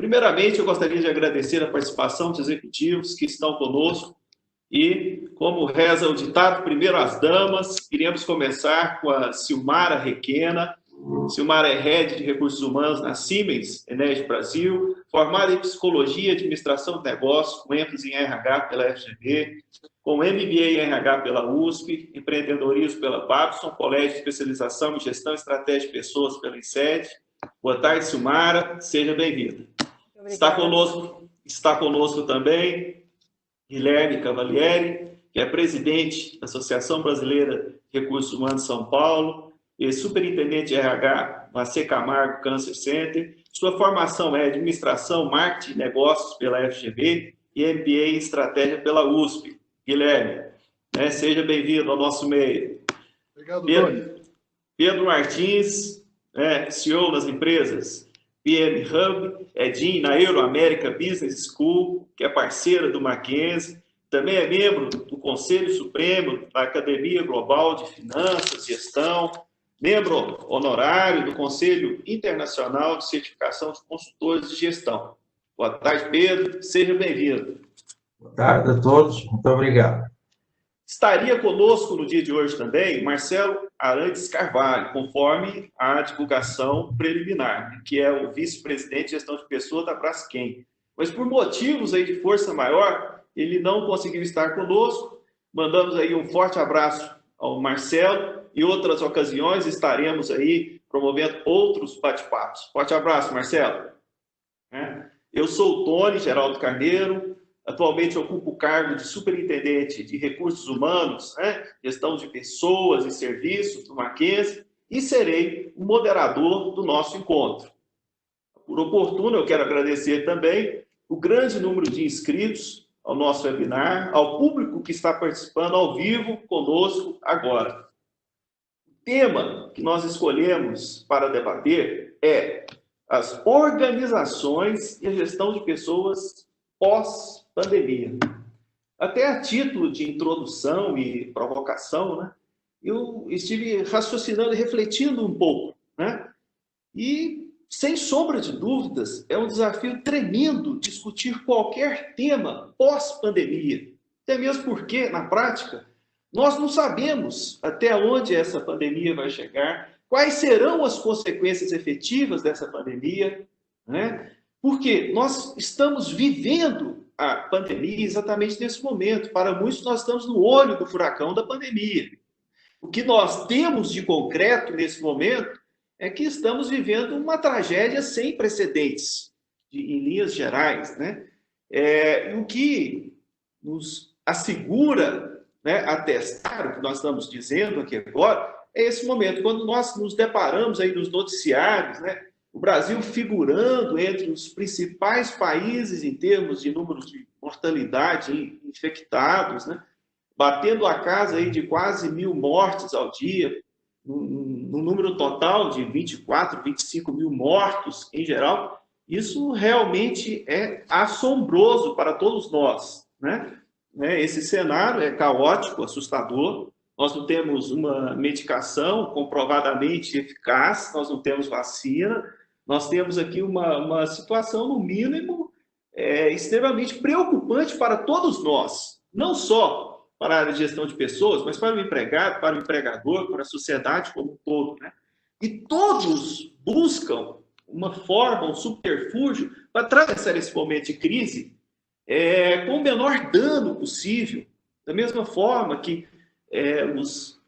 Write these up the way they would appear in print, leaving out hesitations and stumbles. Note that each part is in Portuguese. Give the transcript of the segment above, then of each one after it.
Primeiramente, eu gostaria de agradecer a participação dos executivos que estão conosco e, como reza o ditado, primeiro as damas, iremos começar com a Silmara Requena. Silmara é Head de Recursos Humanos na Siemens Energy Brasil, formada em Psicologia e Administração de Negócios, com ênfase em RH pela FGV, com MBA em RH pela USP, Empreendedorismo pela Babson, Colégio de Especialização em Gestão e Estratégia de Pessoas pela INSEAD. Boa tarde, Silmara, seja bem-vinda. Está conosco também Guilherme Cavalieri, que é presidente da Associação Brasileira de Recursos Humanos de São Paulo e superintendente de RH na C. Camargo Cancer Center. Sua formação é Administração, Marketing e Negócios pela FGV e MBA em Estratégia pela USP. Guilherme, seja bem-vindo ao nosso meio. Obrigado, Tony. Pedro Martins, CEO das empresas PM Hub, é Dean na Euroamerica Business School, que é parceira do Mackenzie, também é membro do Conselho Supremo da Academia Global de Finanças e Gestão, membro honorário do Conselho Internacional de Certificação de Consultores de Gestão. Boa tarde, Pedro, seja bem-vindo. Boa tarde a todos, muito obrigado. Estaria conosco no dia de hoje também Marcelo Arantes Carvalho, conforme a divulgação preliminar, que é o vice-presidente de gestão de pessoas da Braskem. Mas por motivos aí de força maior, ele não conseguiu estar conosco. Mandamos aí um forte abraço ao Marcelo e outras ocasiões estaremos aí promovendo outros bate-papos. Forte abraço, Marcelo. Eu sou o Tony Geraldo Carneiro. Atualmente ocupo o cargo de superintendente de recursos humanos, gestão de pessoas e serviços do Mackenzie, e serei o moderador do nosso encontro. Por oportuno, eu quero agradecer também o grande número de inscritos ao nosso webinar, ao público que está participando ao vivo conosco agora. O tema que nós escolhemos para debater é as organizações e a gestão de pessoas pós-pandemia. Até a título de introdução e provocação, eu estive raciocinando e refletindo um pouco. E, sem sombra de dúvidas, é um desafio tremendo discutir qualquer tema pós-pandemia. Até mesmo porque, na prática, nós não sabemos até onde essa pandemia vai chegar, quais serão as consequências efetivas dessa pandemia, porque nós estamos vivendo a pandemia exatamente nesse momento. Para muitos, nós estamos no olho do furacão da pandemia. O que nós temos de concreto nesse momento é que estamos vivendo uma tragédia sem precedentes, em linhas gerais. O que nos assegura atestar o que nós estamos dizendo aqui agora é esse momento, quando nós nos deparamos aí nos noticiários, o Brasil figurando entre os principais países em termos de número de mortalidade infectados, batendo a casa aí de quase 1.000 mortes ao dia, no número total de 24, 25 mil mortos em geral. Isso realmente é assombroso para todos nós. Esse cenário é caótico, assustador. Nós não temos uma medicação comprovadamente eficaz, nós não temos vacina. Nós temos aqui uma situação, no mínimo, extremamente preocupante para todos nós. Não só para a área de gestão de pessoas, mas para o empregado, para o empregador, para a sociedade como um todo. E todos buscam uma forma, um subterfúgio para atravessar esse momento de crise com o menor dano possível. Da mesma forma que os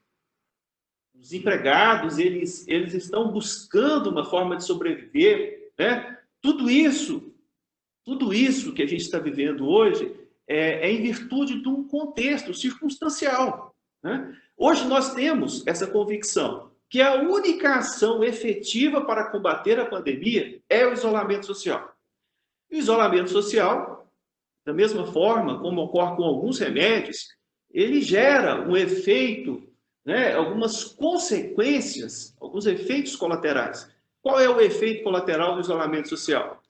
empregados, eles estão buscando uma forma de sobreviver, Tudo isso que a gente está vivendo hoje é em virtude de um contexto circunstancial. Hoje nós temos essa convicção que a única ação efetiva para combater a pandemia é o isolamento social. E o isolamento social, da mesma forma como ocorre com alguns remédios, ele gera um efeito, algumas consequências, alguns efeitos colaterais. Qual é o efeito colateral do isolamento social?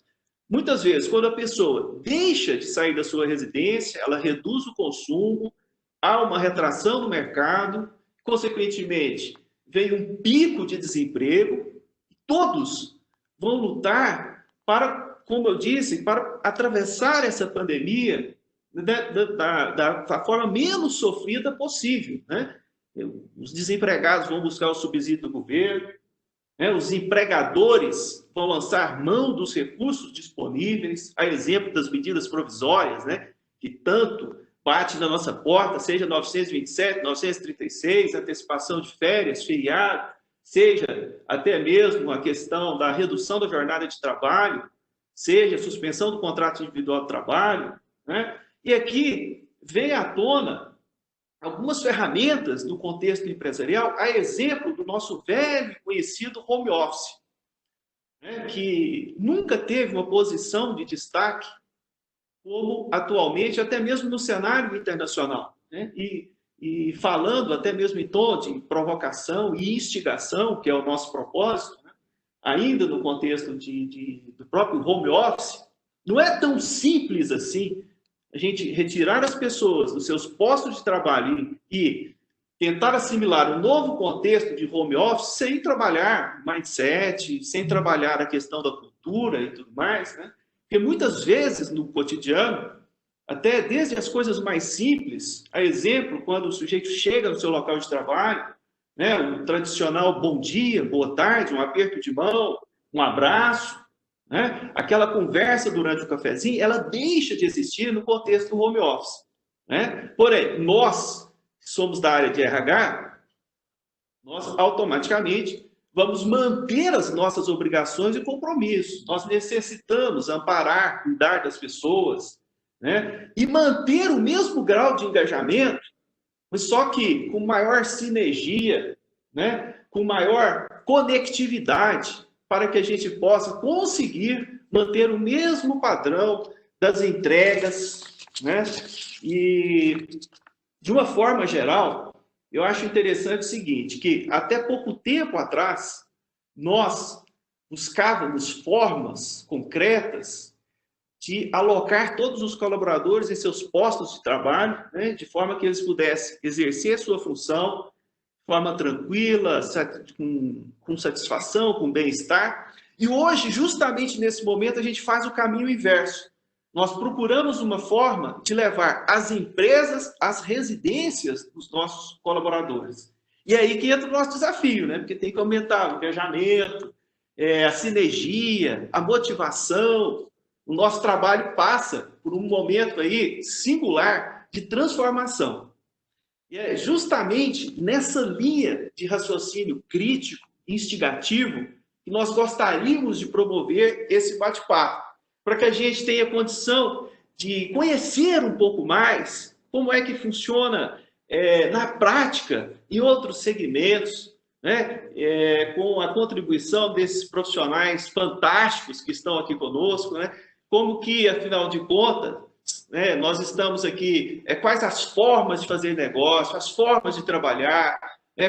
Muitas vezes, quando a pessoa deixa de sair da sua residência, ela reduz o consumo, há uma retração no mercado, consequentemente, vem um pico de desemprego, todos vão lutar para como eu disse, para atravessar essa pandemia da forma menos sofrida possível, né? Os desempregados vão buscar o subsídio do governo, né? Os empregadores vão lançar mão dos recursos disponíveis, a exemplo das medidas provisórias, né? Que tanto bate na nossa porta, seja 927, 936, antecipação de férias, feriado, seja até mesmo a questão da redução da jornada de trabalho, seja a suspensão do contrato individual de trabalho, né? E aqui vem à tona algumas ferramentas do contexto empresarial, a exemplo do nosso velho e conhecido home office, né? Que nunca teve uma posição de destaque como atualmente, até mesmo no cenário internacional, né? E falando até mesmo em tom de provocação e instigação, que é o nosso propósito, né? Ainda no contexto do próprio home office, não é tão simples assim a gente retirar as pessoas dos seus postos de trabalho e tentar assimilar um novo contexto de home office sem trabalhar mindset, sem trabalhar a questão da cultura e tudo mais, né? Porque muitas vezes no cotidiano, até desde as coisas mais simples, a exemplo, quando o sujeito chega no seu local de trabalho, né, o tradicional bom dia, boa tarde, um aperto de mão, um abraço, né, aquela conversa durante o cafezinho, ela deixa de existir no contexto do home office, né? Porém, nós que somos da área de RH, nós automaticamente vamos manter as nossas obrigações e compromissos. Nós necessitamos amparar, cuidar das pessoas, né? E manter o mesmo grau de engajamento, mas só que com maior sinergia, né? Com maior conectividade, para que a gente possa conseguir manter o mesmo padrão das entregas, né? E, de uma forma geral, eu acho interessante o seguinte, que até pouco tempo atrás, nós buscávamos formas concretas de alocar todos os colaboradores em seus postos de trabalho, né, de forma que eles pudessem exercer sua função de forma tranquila, com satisfação, com bem-estar. E hoje, justamente nesse momento, a gente faz o caminho inverso. Nós procuramos uma forma de levar as empresas às residências dos nossos colaboradores. E aí que entra o nosso desafio, né? Porque tem que aumentar o engajamento, a sinergia, a motivação. O nosso trabalho passa por um momento aí singular de transformação. E é justamente nessa linha de raciocínio crítico, instigativo, que nós gostaríamos de promover esse bate-papo, para que a gente tenha condição de conhecer um pouco mais como é que funciona na prática em outros segmentos, né? Com a contribuição desses profissionais fantásticos que estão aqui conosco, né? Como que, afinal de contas, né, nós estamos aqui, quais as formas de fazer negócio, as formas de trabalhar,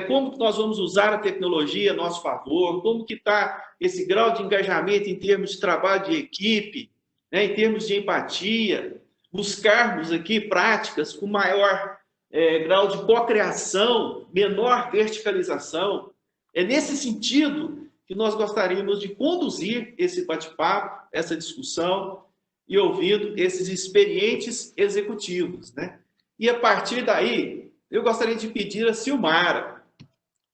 como que nós vamos usar a tecnologia a nosso favor, como que está esse grau de engajamento em termos de trabalho de equipe, né, em termos de empatia, buscarmos aqui práticas com maior grau de cocriação, menor verticalização. É nesse sentido que nós gostaríamos de conduzir esse bate-papo, essa discussão, e ouvindo esses experientes executivos, né? E a partir daí, eu gostaria de pedir a Silmara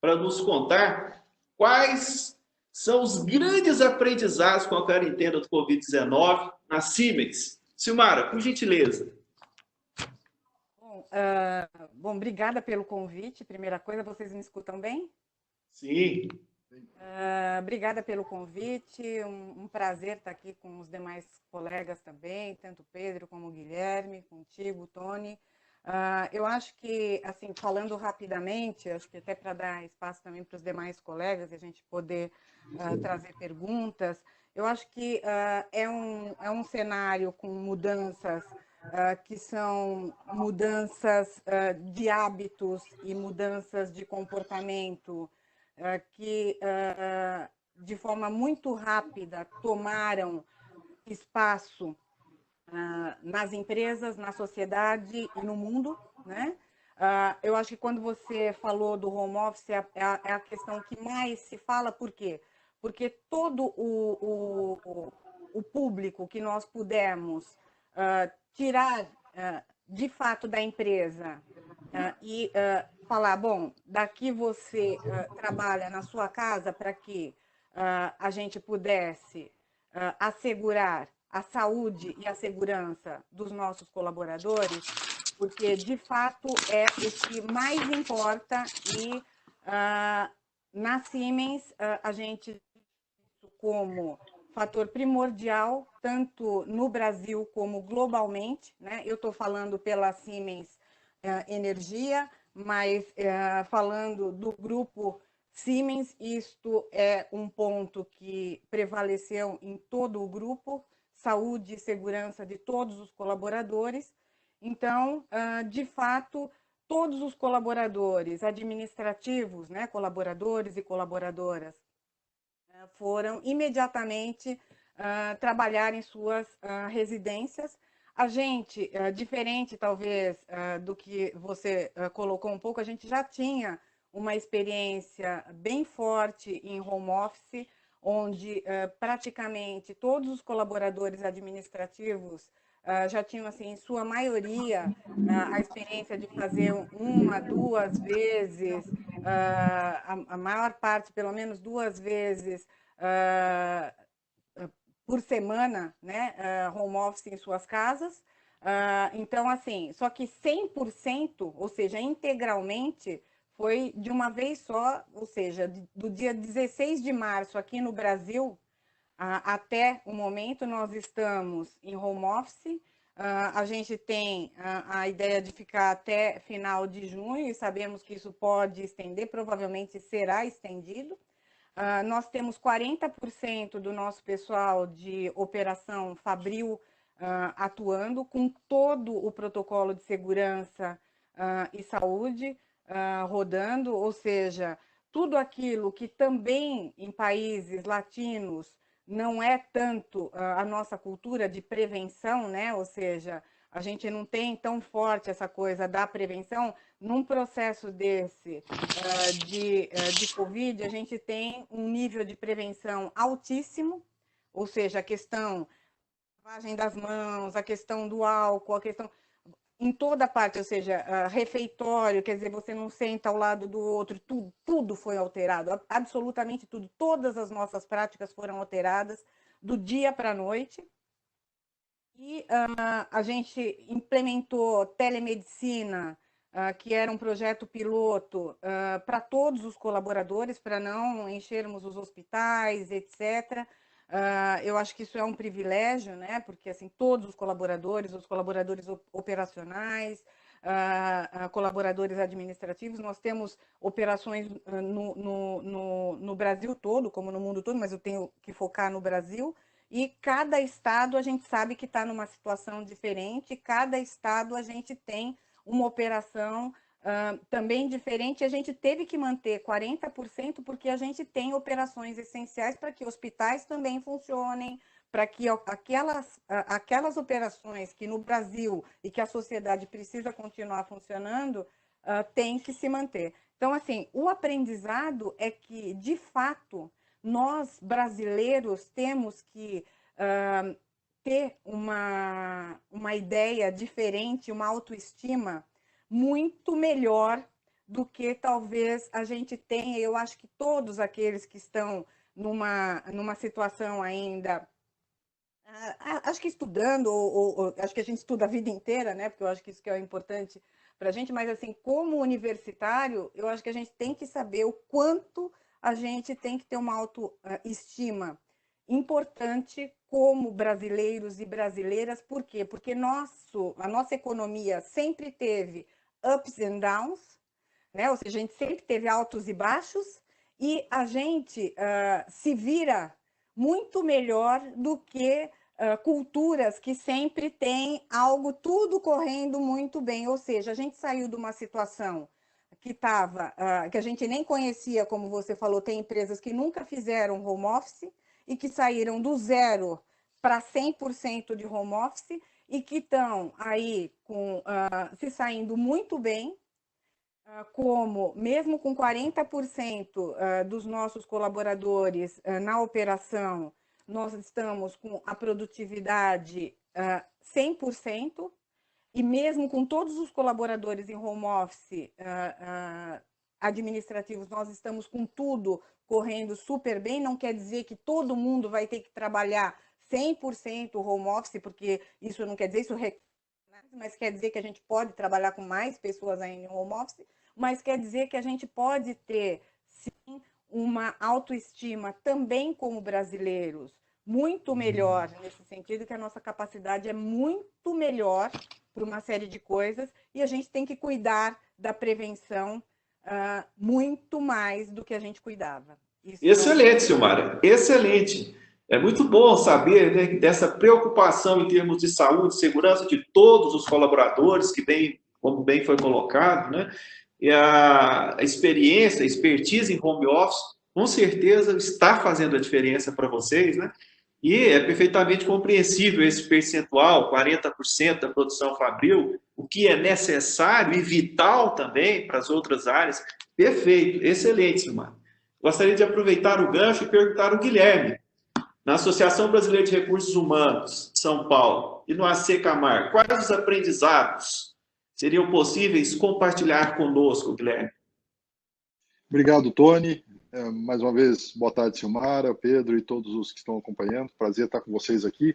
para nos contar quais são os grandes aprendizados com a quarentena do Covid-19 na Siemens. Silmara, por gentileza. Bom, obrigada pelo convite. Primeira coisa, vocês me escutam bem? Sim. Obrigada pelo convite, um prazer estar aqui com os demais colegas também, tanto Pedro como o Guilherme, contigo, Tony. Eu acho que, assim, falando rapidamente, acho que até para dar espaço também para os demais colegas e a gente poder trazer perguntas, eu acho que é um cenário com mudanças que são mudanças de hábitos e mudanças de comportamento, que de forma muito rápida tomaram espaço nas empresas, na sociedade e no mundo, né? Eu acho que quando você falou do home office, é a questão que mais se fala, por quê? Porque todo o o público que nós pudermos tirar de fato da empresa e falar, bom, daqui você trabalha na sua casa para que a gente pudesse assegurar a saúde e a segurança dos nossos colaboradores, porque de fato é o que mais importa e na Siemens a gente como fator primordial, tanto no Brasil como globalmente, né? Eu estou falando pela Siemens Energia, mas falando do grupo Siemens, isto é um ponto que prevaleceu em todo o grupo, saúde e segurança de todos os colaboradores. Então, de fato, todos os colaboradores administrativos, né, colaboradores e colaboradoras, foram imediatamente trabalhar em suas residências. A gente, diferente talvez do que você colocou um pouco, a gente já tinha uma experiência bem forte em home office, onde praticamente todos os colaboradores administrativos já tinham, assim, em sua maioria, a experiência de fazer uma, duas vezes, a maior parte, pelo menos 2 vezes por semana, né, home office em suas casas. Então, assim, só que 100%, ou seja, integralmente, foi de uma vez só, ou seja, do dia 16 de março aqui no Brasil, até o momento, nós estamos em home office. A gente tem a ideia de ficar até final de junho e sabemos que isso pode estender, provavelmente será estendido. Nós temos 40% do nosso pessoal de operação fabril atuando com todo o protocolo de segurança e saúde rodando, ou seja, tudo aquilo que também em países latinos não é tanto a nossa cultura de prevenção, né? Ou seja, a gente não tem tão forte essa coisa da prevenção. Num processo desse de Covid, a gente tem um nível de prevenção altíssimo, ou seja, a questão da lavagem das mãos, a questão do álcool, a questão em toda parte, ou seja, refeitório, quer dizer, você não senta ao lado do outro, tudo foi alterado, absolutamente tudo, todas as nossas práticas foram alteradas do dia para a noite. E a gente implementou telemedicina, que era um projeto piloto para todos os colaboradores, para não enchermos os hospitais, etc. Eu acho que isso é um privilégio, né? Porque assim, todos os colaboradores operacionais, colaboradores administrativos, nós temos operações no Brasil todo, como no mundo todo, mas eu tenho que focar no Brasil. E cada estado a gente sabe que está numa situação diferente, cada estado a gente tem uma operação também diferente. A gente teve que manter 40% porque a gente tem operações essenciais para que hospitais também funcionem, para que aquelas operações que no Brasil e que a sociedade precisa continuar funcionando, tem que se manter. Então, assim, o aprendizado é que, de fato, nós, brasileiros, temos que ter uma ideia diferente, uma autoestima muito melhor do que talvez a gente tenha. Eu acho que todos aqueles que estão numa situação ainda, acho que estudando, ou acho que a gente estuda a vida inteira, né? Porque eu acho que isso que é importante para a gente, mas assim, como universitário, eu acho que a gente tem que saber o quanto a gente tem que ter uma autoestima importante como brasileiros e brasileiras. Por quê? Porque a nossa economia sempre teve ups and downs, né? Ou seja, a gente sempre teve altos e baixos, e a gente se vira muito melhor do que culturas que sempre têm algo, tudo correndo muito bem. Ou seja, a gente saiu de uma situação que a gente nem conhecia, como você falou, tem empresas que nunca fizeram home office e que saíram do 0 para 100% de home office e que estão aí se saindo muito bem, como mesmo com 40% dos nossos colaboradores na operação nós estamos com a produtividade 100%, e mesmo com todos os colaboradores em home office administrativos, nós estamos com tudo correndo super bem. Não quer dizer que todo mundo vai ter que trabalhar 100% home office, porque isso não quer dizer, isso mas quer dizer que a gente pode trabalhar com mais pessoas ainda em home office, mas quer dizer que a gente pode ter, sim, uma autoestima também como brasileiros muito melhor nesse sentido, que a nossa capacidade é muito melhor para uma série de coisas, e a gente tem que cuidar da prevenção muito mais do que a gente cuidava. Isso excelente, Silmara, excelente. É muito bom saber, né, dessa preocupação em termos de saúde, segurança de todos os colaboradores, que bem, como bem foi colocado, né? E a experiência, a expertise em home office, com certeza está fazendo a diferença para vocês, né? E é perfeitamente compreensível esse percentual, 40% da produção fabril, o que é necessário e vital também para as outras áreas. Perfeito, excelente, Silmar. Gostaria de aproveitar o gancho e perguntar ao Guilherme. Na Associação Brasileira de Recursos Humanos de São Paulo e no AC Camargo, quais os aprendizados seriam possíveis compartilhar conosco, Guilherme? Obrigado, Tony. Mais uma vez, boa tarde, Silmara, Pedro e todos os que estão acompanhando. Prazer estar com vocês aqui.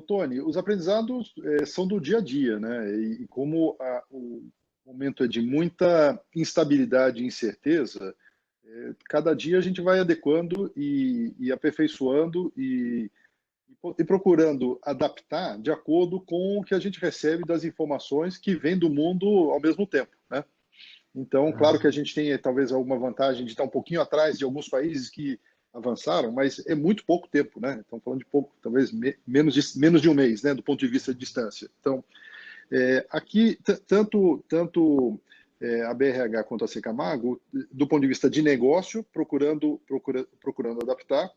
Tony, os aprendizados são do dia a dia, né? E como o momento é de muita instabilidade e incerteza, cada dia a gente vai adequando e aperfeiçoando e procurando adaptar de acordo com o que a gente recebe das informações que vêm do mundo ao mesmo tempo, né? Então, claro que a gente tem talvez alguma vantagem de estar um pouquinho atrás de alguns países que avançaram, mas é muito pouco tempo, né? Estamos falando de pouco, talvez menos de um mês, né? Do ponto de vista de distância. Então, aqui, tanto a BRH quanto a Secamago, do ponto de vista de negócio, procurando adaptar,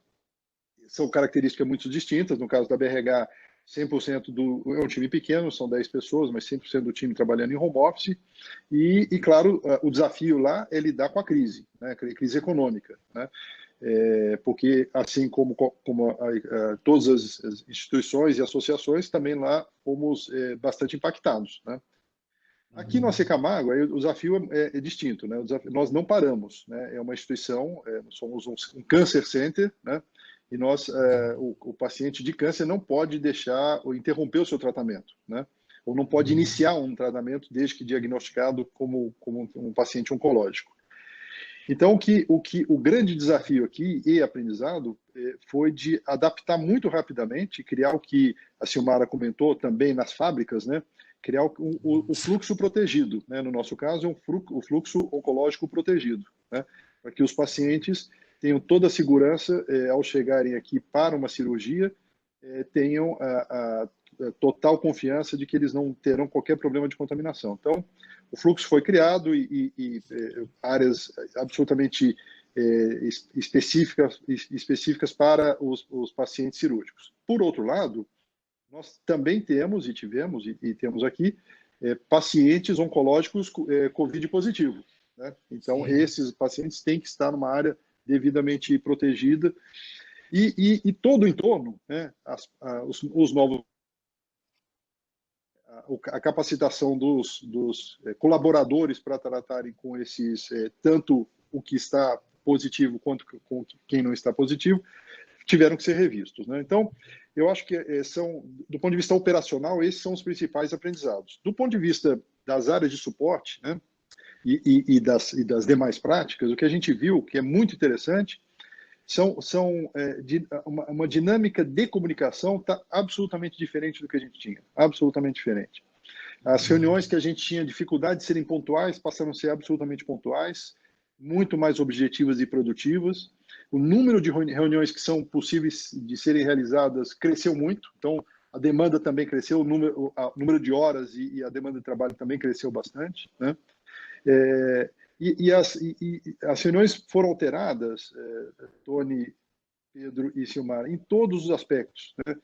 são características muito distintas. No caso da BRH, 100% é um time pequeno, são 10 pessoas, mas 100% do time trabalhando em home office. E claro, o desafio lá é lidar com a crise, né? A crise econômica, né? Porque, assim como todas as instituições e associações, também lá fomos bastante impactados, né? Aqui no AC Camargo, o desafio é distinto, né? Nós não paramos, né? É uma instituição, somos um cancer center, né? E o paciente de câncer não pode deixar ou interromper o seu tratamento, né? Ou não pode iniciar um tratamento desde que diagnosticado como um paciente oncológico. Então, o grande desafio aqui e aprendizado foi de adaptar muito rapidamente, criar o que a Silmara comentou também nas fábricas, né? Criar o fluxo protegido, né? No nosso caso, é o fluxo oncológico protegido, né? Para que os pacientes tenham toda a segurança ao chegarem aqui para uma cirurgia, tenham a total confiança de que eles não terão qualquer problema de contaminação. Então, o fluxo foi criado e áreas absolutamente específicas para os pacientes cirúrgicos. Por outro lado, nós também temos e tivemos e temos aqui pacientes oncológicos COVID positivo, né? Então, sim, esses pacientes têm que estar numa área devidamente protegida e todo o entorno, né? Os novos, a capacitação dos colaboradores para tratarem com esses, tanto o que está positivo quanto com quem não está positivo, tiveram que ser revistos, né? Então, eu acho que do ponto de vista operacional, esses são os principais aprendizados. Do ponto de vista das áreas de suporte, né, e das demais práticas, o que a gente viu, que é muito interessante, uma dinâmica de comunicação está absolutamente diferente do que a gente tinha, absolutamente diferente. As reuniões que a gente tinha dificuldade de serem pontuais passaram a ser absolutamente pontuais, muito mais objetivas e produtivas. O número de reuniões que são possíveis de serem realizadas cresceu muito, então a demanda também cresceu, o número de horas e a demanda de trabalho também cresceu bastante, né? As reuniões foram alteradas, Tony, Pedro e Silmar, em todos os aspectos, né?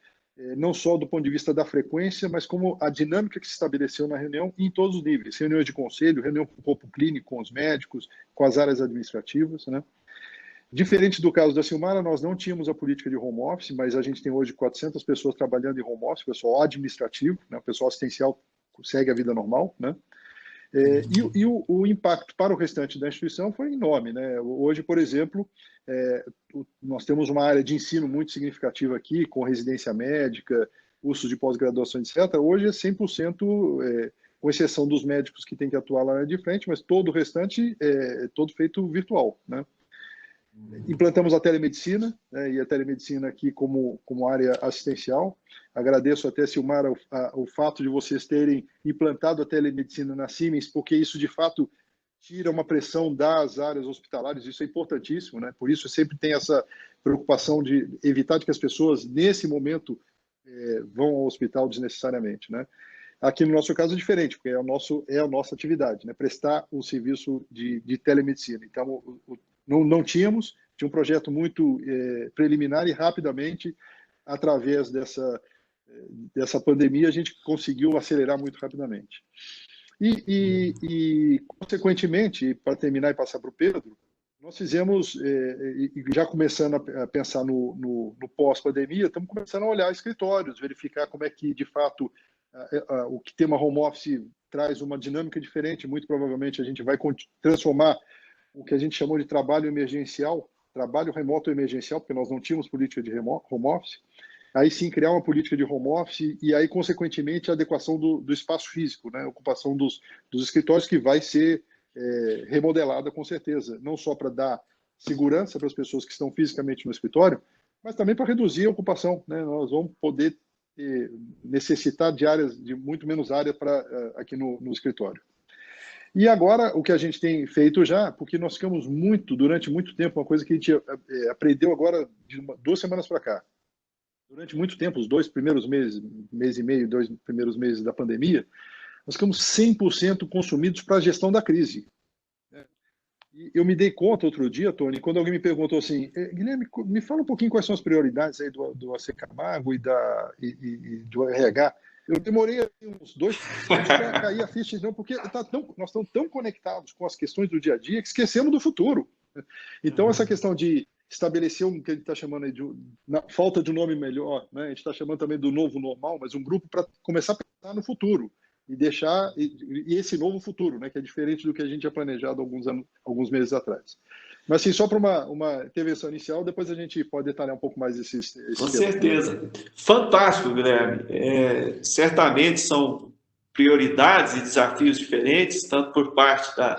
Não só do ponto de vista da frequência, mas como a dinâmica que se estabeleceu na reunião em todos os níveis, reuniões de conselho, reunião com o corpo clínico, com os médicos, com as áreas administrativas, né? Diferente do caso da Silmara, nós não tínhamos a política de home office, mas a gente tem hoje 400 pessoas trabalhando em home office, pessoal administrativo, né? O pessoal assistencial segue a vida normal, né? E o impacto para o restante da instituição foi enorme, né? Hoje, por exemplo, nós temos uma área de ensino muito significativa aqui, com residência médica, cursos de pós-graduação, etc. Hoje é 100%, com exceção dos médicos que têm que atuar lá de frente, mas todo o restante é todo feito virtual, né? Implantamos a telemedicina, né, e a telemedicina aqui como área assistencial. Agradeço até, Silmara, o fato de vocês terem implantado a telemedicina na Siemens, porque isso, de fato, tira uma pressão das áreas hospitalares, isso é importantíssimo, né? Por isso sempre tem essa preocupação de evitar que as pessoas, nesse momento, vão ao hospital desnecessariamente, né? Aqui no nosso caso é diferente, porque é a nossa atividade, né? Prestar o serviço de telemedicina. Então, não tínhamos, tinha um projeto muito preliminar e rapidamente, através dessa pandemia, a gente conseguiu acelerar muito rapidamente. Consequentemente, para terminar e passar para o Pedro, nós fizemos, já começando a pensar no pós-pandemia, estamos começando a olhar escritórios, verificar como é que, de fato, o que tem uma home office traz uma dinâmica diferente. Muito provavelmente a gente vai transformar o que a gente chamou de trabalho emergencial, trabalho remoto emergencial, porque nós não tínhamos política de home office. Aí sim criar uma política de home office e aí, consequentemente, a adequação do espaço físico, né? A ocupação dos escritórios, que vai ser remodelada com certeza, não só para dar segurança para as pessoas que estão fisicamente no escritório, mas também para reduzir a ocupação, né? Nós vamos poder necessitar de muito menos área aqui no escritório. E agora, o que a gente tem feito já, porque nós ficamos durante muito tempo, uma coisa que a gente aprendeu agora de 2 semanas para cá. Durante muito tempo, os 2 primeiros meses, mês e meio, 2 primeiros meses da pandemia, nós ficamos 100% consumidos para a gestão da crise. E eu me dei conta outro dia, Tony, quando alguém me perguntou assim, Guilherme, me fala um pouquinho quais são as prioridades aí do AC Camargo e do RH. Eu demorei uns 2 anos para cair a ficha, porque nós estamos tão conectados com as questões do dia a dia que esquecemos do futuro. Então, essa questão de estabelecer o que a gente está chamando aí na falta de um nome melhor, né? A gente está chamando também do novo normal, mas um grupo para começar a pensar no futuro e deixar esse novo futuro, né? Que é diferente do que a gente tinha planejado alguns meses atrás. Mas, assim, só para uma intervenção inicial, depois a gente pode detalhar um pouco mais esse Com certeza. Fantástico, Guilherme. Certamente são prioridades e desafios diferentes, tanto por parte da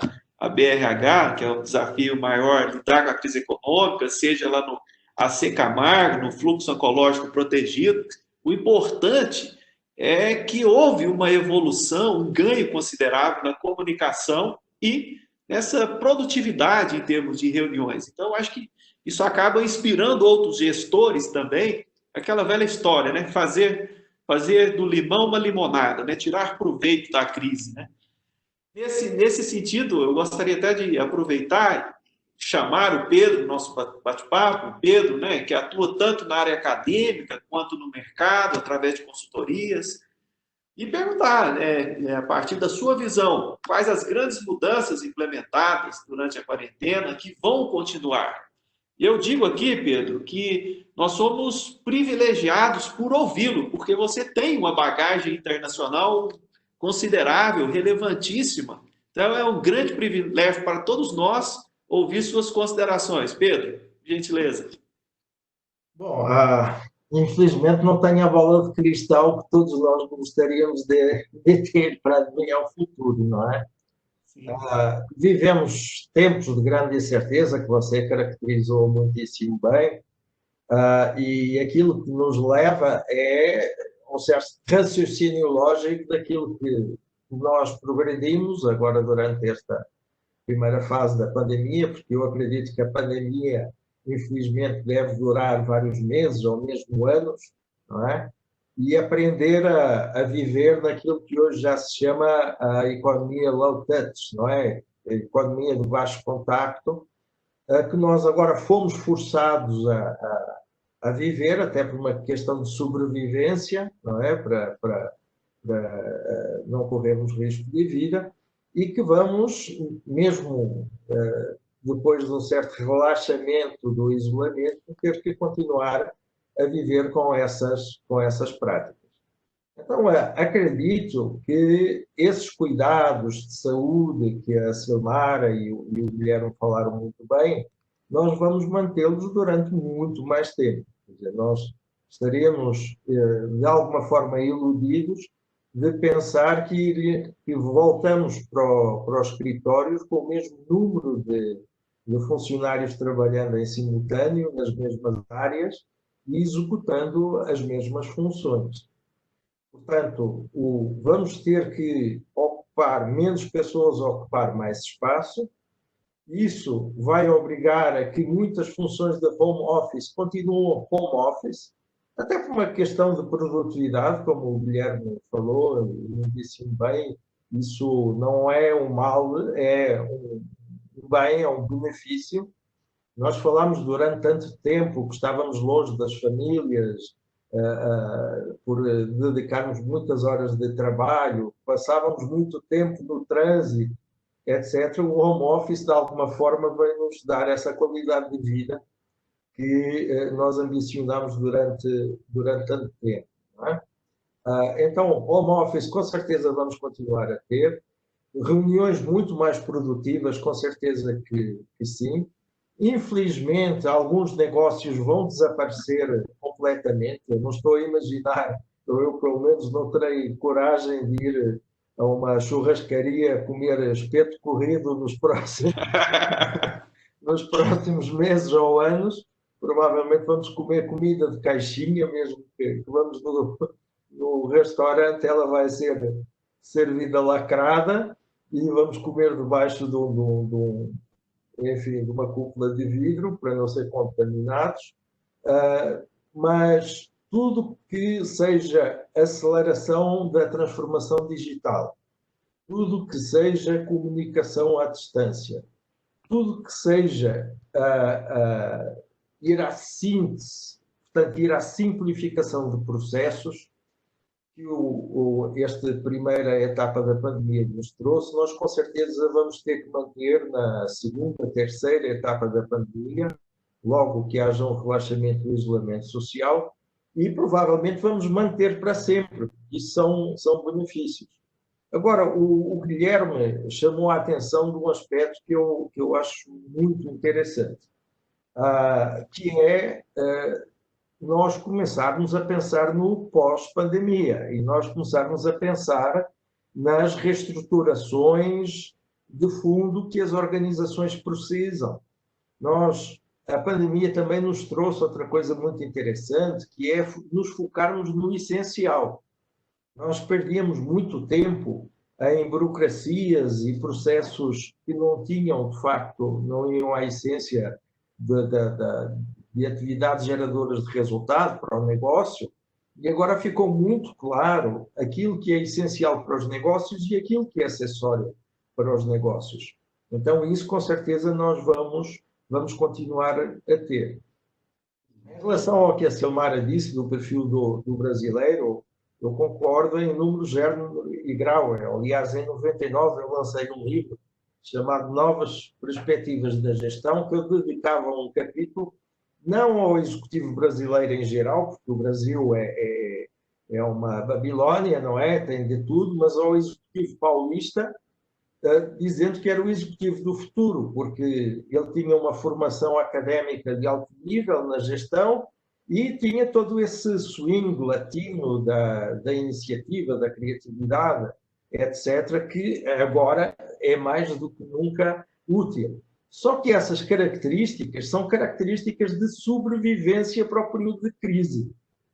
BRH, que é um desafio maior, lidar com a crise econômica, seja lá no AC Camargo, no fluxo oncológico protegido. O importante é que houve uma evolução, um ganho considerável na comunicação e nessa produtividade em termos de reuniões. Então, acho que isso acaba inspirando outros gestores também, aquela velha história, né? Fazer do limão uma limonada, né? Tirar proveito da crise, né? Nesse sentido, eu gostaria até de aproveitar e chamar o Pedro, nosso bate-papo, o Pedro, né, que atua tanto na área acadêmica quanto no mercado, através de consultorias, e perguntar, né, a partir da sua visão, quais as grandes mudanças implementadas durante a quarentena que vão continuar. E eu digo aqui, Pedro, que nós somos privilegiados por ouvi-lo, porque você tem uma bagagem internacional considerável, relevantíssima. Então, é um grande privilégio para todos nós ouvir suas considerações. Pedro, gentileza. Bom, infelizmente não tenho a bola de cristal que todos nós gostaríamos de ter para adivinhar o futuro, não é? Vivemos tempos de grande incerteza, que você caracterizou muitíssimo bem, e aquilo que nos leva é um certo raciocínio lógico daquilo que nós progredimos agora durante esta primeira fase da pandemia, porque eu acredito que a pandemia, infelizmente, deve durar vários meses ou mesmo anos, não é? E aprender a viver naquilo que hoje já se chama a economia low touch, não é? A economia de baixo contacto, que nós agora fomos forçados a viver, até por uma questão de sobrevivência, não é? Para não corrermos risco de vida, e que vamos, mesmo depois de um certo relaxamento do isolamento, ter que continuar a viver com essas práticas. Então, acredito que esses cuidados de saúde que a Silmara e o Guilherme falaram muito bem, nós vamos mantê-los durante muito mais tempo. Quer dizer, nós estaremos, de alguma forma, iludidos de pensar que voltamos para os escritórios com o mesmo número de funcionários trabalhando em simultâneo nas mesmas áreas e executando as mesmas funções. Portanto, vamos ter que ocupar menos pessoas, ocupar mais espaço. Isso vai obrigar a que muitas funções da home office continuem home office, até por uma questão de produtividade, como o Guilherme falou, e disse bem, isso não é um mal, é um bem, é um benefício. Nós falámos durante tanto tempo que estávamos longe das famílias, por dedicarmos muitas horas de trabalho, passávamos muito tempo no trânsito, etc. O home office, de alguma forma, vai nos dar essa qualidade de vida que nós ambicionamos durante tanto tempo. Não é? Então, home office, com certeza, vamos continuar a ter. Reuniões muito mais produtivas, com certeza que sim. Infelizmente, alguns negócios vão desaparecer completamente. Eu não estou a imaginar, eu pelo menos não terei coragem de ir a uma churrascaria comer espeto corrido nos próximos meses ou anos. Provavelmente vamos comer comida de caixinha, mesmo que vamos no restaurante, ela vai ser servida lacrada e vamos comer debaixo enfim, de uma cúpula de vidro, para não ser contaminados, mas tudo que seja aceleração da transformação digital, tudo que seja comunicação à distância, tudo que seja ir à síntese, portanto, ir à simplificação de processos, que esta primeira etapa da pandemia nos trouxe, nós com certeza vamos ter que manter na segunda, terceira etapa da pandemia, logo que haja um relaxamento do isolamento social, e provavelmente vamos manter para sempre. Isso são benefícios. Agora, o Guilherme chamou a atenção de um aspecto que eu acho muito interessante, que é nós começarmos a pensar no pós-pandemia e nós começarmos a pensar nas reestruturações de fundo que as organizações precisam. A pandemia também nos trouxe outra coisa muito interessante, que é nos focarmos no essencial. Nós perdíamos muito tempo em burocracias e processos que não tinham, de facto, não iam à essência de atividades geradoras de resultado para o negócio, e agora ficou muito claro aquilo que é essencial para os negócios e aquilo que é acessório para os negócios. Então, isso, com certeza, nós vamos continuar a ter. Em relação ao que a Silmara disse do perfil do brasileiro, eu concordo em número, gênero e grau. Aliás, em 99 eu lancei um livro chamado Novas Perspectivas da Gestão, que eu dedicava um capítulo não ao executivo brasileiro em geral, porque o Brasil é uma Babilônia, não é? Tem de tudo, mas ao executivo paulista, dizendo que era o executivo do futuro, porque ele tinha uma formação académica de alto nível na gestão e tinha todo esse swing latino da iniciativa, da criatividade, etc., que agora é mais do que nunca útil. Só que essas características são características de sobrevivência para o período de crise,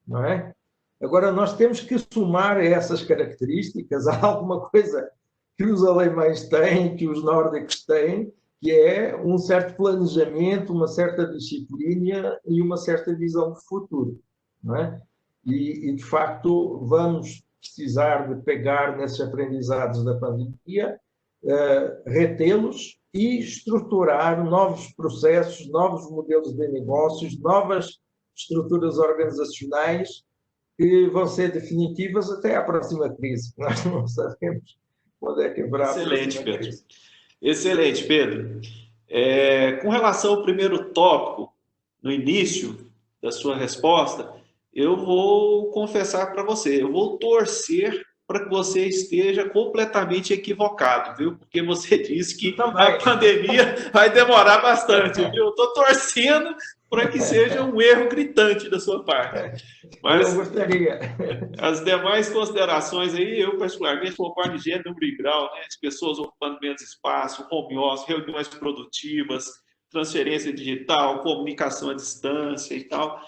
não é? Agora, nós temos que somar essas características a alguma coisa que os alemães têm, que os nórdicos têm, que é um certo planejamento, uma certa disciplina e uma certa visão de futuro, não é? E de facto, vamos precisar de pegar nesses aprendizados da pandemia, retê-los e estruturar novos processos, novos modelos de negócios, novas estruturas organizacionais que vão ser definitivas até à próxima crise. Nós não sabemos quando é que haverá. Excelente, Pedro. Excelente, Pedro. Com relação ao primeiro tópico, no início da sua resposta, eu vou confessar para você, eu vou torcer para que você esteja completamente equivocado, viu? Porque você disse que a Também. pandemia vai demorar bastante, viu? Eu estou torcendo para que seja um erro gritante da sua parte. Eu Mas gostaria. as demais considerações aí, eu particularmente concordo em gênero, número e grau, né? As pessoas ocupando menos espaço, home office, reuniões produtivas, transferência digital, comunicação à distância e tal.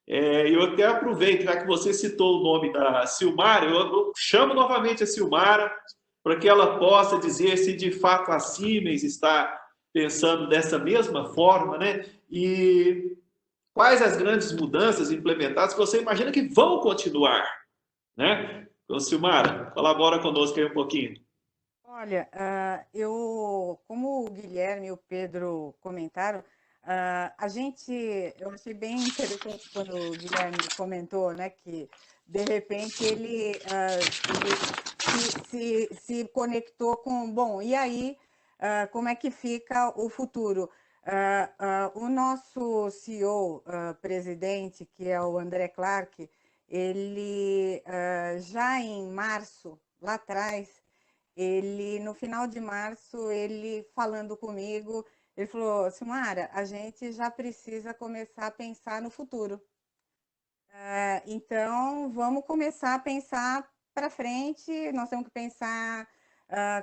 Eu até aproveito, já que você citou o nome da Silmara, eu chamo novamente a Silmara para que ela possa dizer se de fato a Siemens está pensando dessa mesma forma, né? E quais as grandes mudanças implementadas que você imagina que vão continuar, né? Então, Silmara, colabora conosco aí um pouquinho. Olha, como o Guilherme e o Pedro comentaram, eu achei bem interessante quando o Guilherme comentou, né, que de repente ele se conectou com, bom, e aí, como é que fica o futuro? O nosso CEO, presidente, que é o André Clark, ele já em março, lá atrás, no final de março, ele falando comigo, ele falou, Silmara, a gente já precisa começar a pensar no futuro. Então, vamos começar a pensar para frente, nós temos que pensar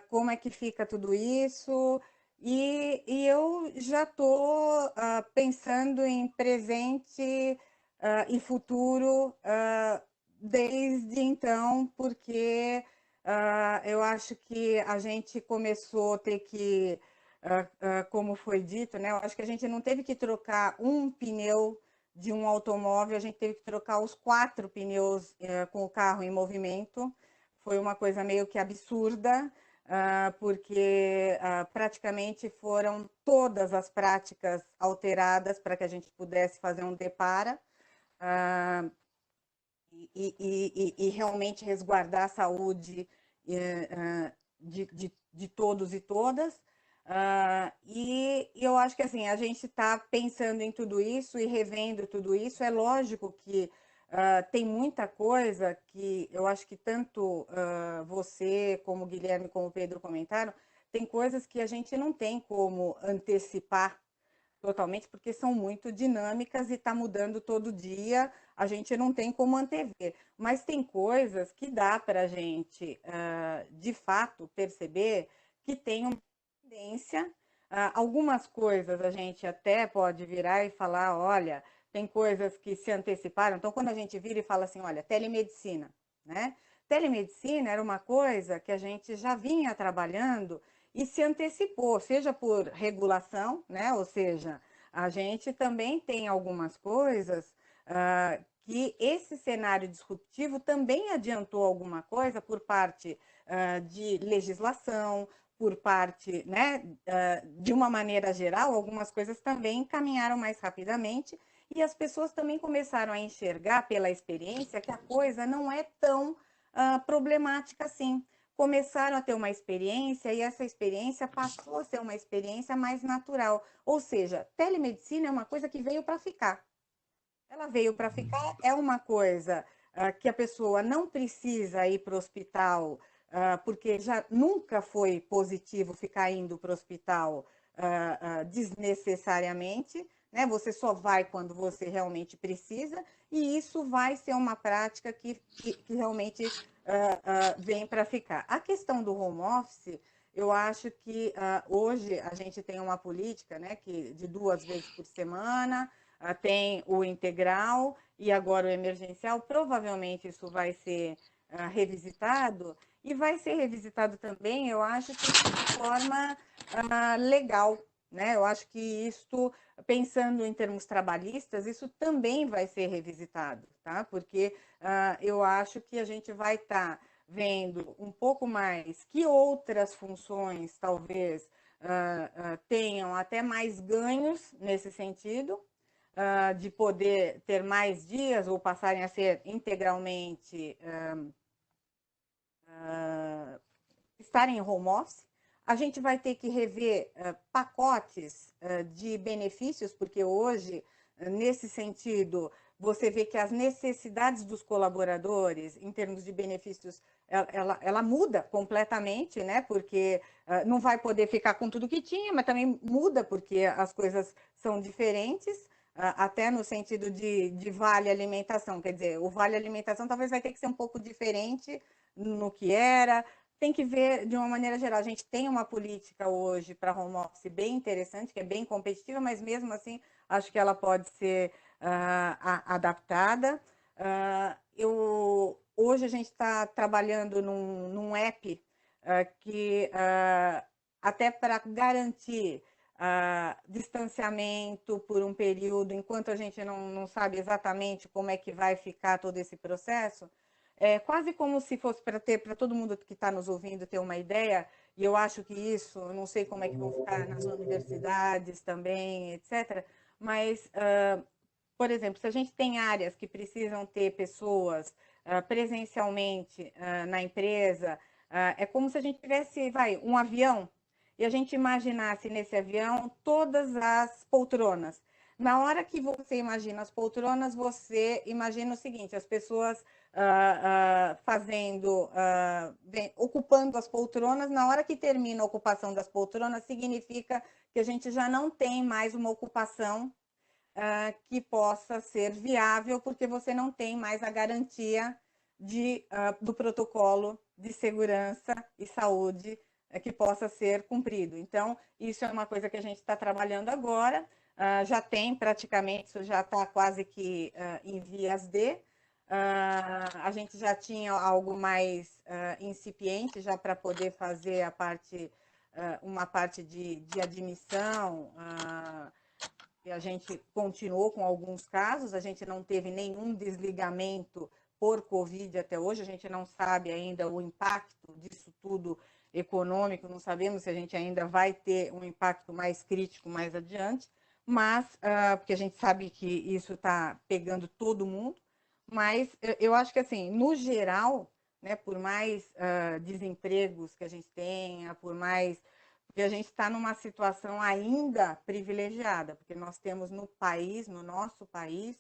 como é que fica tudo isso, e eu já estou pensando em presente e futuro desde então, porque eu acho que a gente começou a ter que, como foi dito, né? Eu acho que a gente não teve que trocar um pneu de um automóvel, a gente teve que trocar os 4 pneus com o carro em movimento. Foi uma coisa meio que absurda, porque praticamente foram todas as práticas alteradas para que a gente pudesse fazer um depara. E realmente resguardar a saúde de todos e todas. E eu acho que assim, a gente está pensando em tudo isso e revendo tudo isso. É lógico que tem muita coisa que eu acho que tanto você, como o Guilherme, como o Pedro comentaram, tem coisas que a gente não tem como antecipar totalmente, porque são muito dinâmicas e está mudando todo dia, a gente não tem como antever. Mas tem coisas que dá para a gente, de fato, perceber que tem uma tendência. Algumas coisas a gente até pode virar e falar, olha, tem coisas que se anteciparam. Então, quando a gente vira e fala assim, olha, telemedicina, né? Telemedicina era uma coisa que a gente já vinha trabalhando e se antecipou, seja por regulação, né? Ou seja, a gente também tem algumas coisas que esse cenário disruptivo também adiantou alguma coisa por parte de legislação, por parte, né, de uma maneira geral, algumas coisas também caminharam mais rapidamente e as pessoas também começaram a enxergar pela experiência que a coisa não é tão problemática assim. Começaram a ter uma experiência e essa experiência passou a ser uma experiência mais natural. Ou seja, telemedicina é uma coisa que veio para ficar. Ela veio para ficar, é uma coisa que a pessoa não precisa ir para o hospital, porque já nunca foi positivo ficar indo para o hospital desnecessariamente, né? Você só vai quando você realmente precisa, e isso vai ser uma prática que realmente vem para ficar. A questão do home office, eu acho que hoje a gente tem uma política, né, que de 2 vezes por semana, tem o integral e agora o emergencial. Provavelmente isso vai ser revisitado, e vai ser revisitado também, eu acho que de forma legal, né? Eu acho que isto, pensando em termos trabalhistas, isso também vai ser revisitado, tá? Porque eu acho que a gente vai estar vendo um pouco mais que outras funções talvez tenham até mais ganhos nesse sentido, de poder ter mais dias ou passarem a ser integralmente estarem em home office. A gente vai ter que rever pacotes de benefícios, porque hoje, nesse sentido, você vê que as necessidades dos colaboradores, em termos de benefícios, ela muda completamente, né? Porque não vai poder ficar com tudo que tinha, mas também muda porque as coisas são diferentes, até no sentido de vale alimentação. Quer dizer, o vale alimentação talvez vai ter que ser um pouco diferente no que era. Tem que ver de uma maneira geral. A gente tem uma política hoje para home office bem interessante, que é bem competitiva, mas mesmo assim acho que ela pode ser adaptada. Hoje a gente está trabalhando num app que até para garantir distanciamento por um período, enquanto a gente não sabe exatamente como é que vai ficar todo esse processo, é quase como se fosse para todo mundo que está nos ouvindo ter uma ideia, e eu acho que isso, eu não sei como é que vão ficar nas universidades também, etc., mas, por exemplo, se a gente tem áreas que precisam ter pessoas presencialmente na empresa, é como se a gente tivesse, um avião, e a gente imaginasse nesse avião todas as poltronas. Na hora que você imagina as poltronas, você imagina o seguinte, as pessoas ocupando as poltronas. Na hora que termina a ocupação das poltronas, significa que a gente já não tem mais uma ocupação que possa ser viável, porque você não tem mais a garantia do protocolo de segurança e saúde que possa ser cumprido. Então, isso é uma coisa que a gente está trabalhando agora, já tem praticamente, isso já está quase que em vias de, a gente já tinha algo mais incipiente já para poder fazer uma parte de admissão, e a gente continuou com alguns casos, a gente não teve nenhum desligamento por Covid até hoje, a gente não sabe ainda o impacto disso tudo econômico, não sabemos se a gente ainda vai ter um impacto mais crítico mais adiante, mas, porque a gente sabe que isso está pegando todo mundo, mas eu acho que, assim, no geral, né, por mais desempregos que a gente tenha, por mais... Porque a gente está numa situação ainda privilegiada, porque nós temos no país, no nosso país,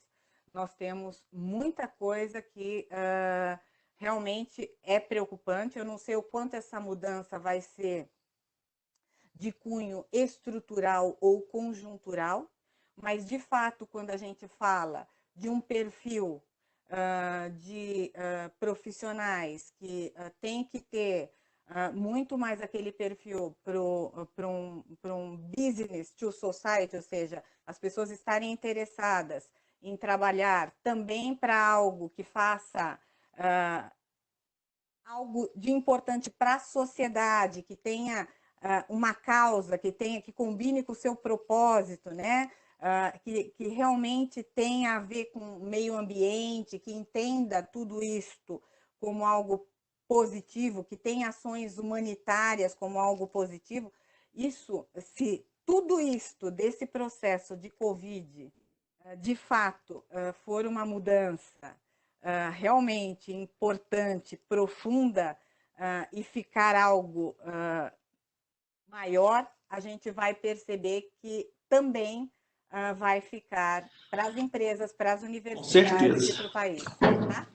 nós temos muita coisa que realmente é preocupante. Eu não sei o quanto essa mudança vai ser de cunho estrutural ou conjuntural, mas, de fato, quando a gente fala de um perfil de profissionais que tem que ter muito mais aquele perfil para um business to society, ou seja, as pessoas estarem interessadas em trabalhar também para algo que faça algo de importante para a sociedade, que tenha uma causa, que combine com o seu propósito, né? Que realmente tenha a ver com o meio ambiente, que entenda tudo isto como algo positivo, que tenha ações humanitárias como algo positivo. Isso, se tudo isto desse processo de Covid, de fato, for uma mudança realmente importante, profunda, e ficar algo maior, a gente vai perceber que também vai ficar para as empresas, para as universidades e para o país. Tá?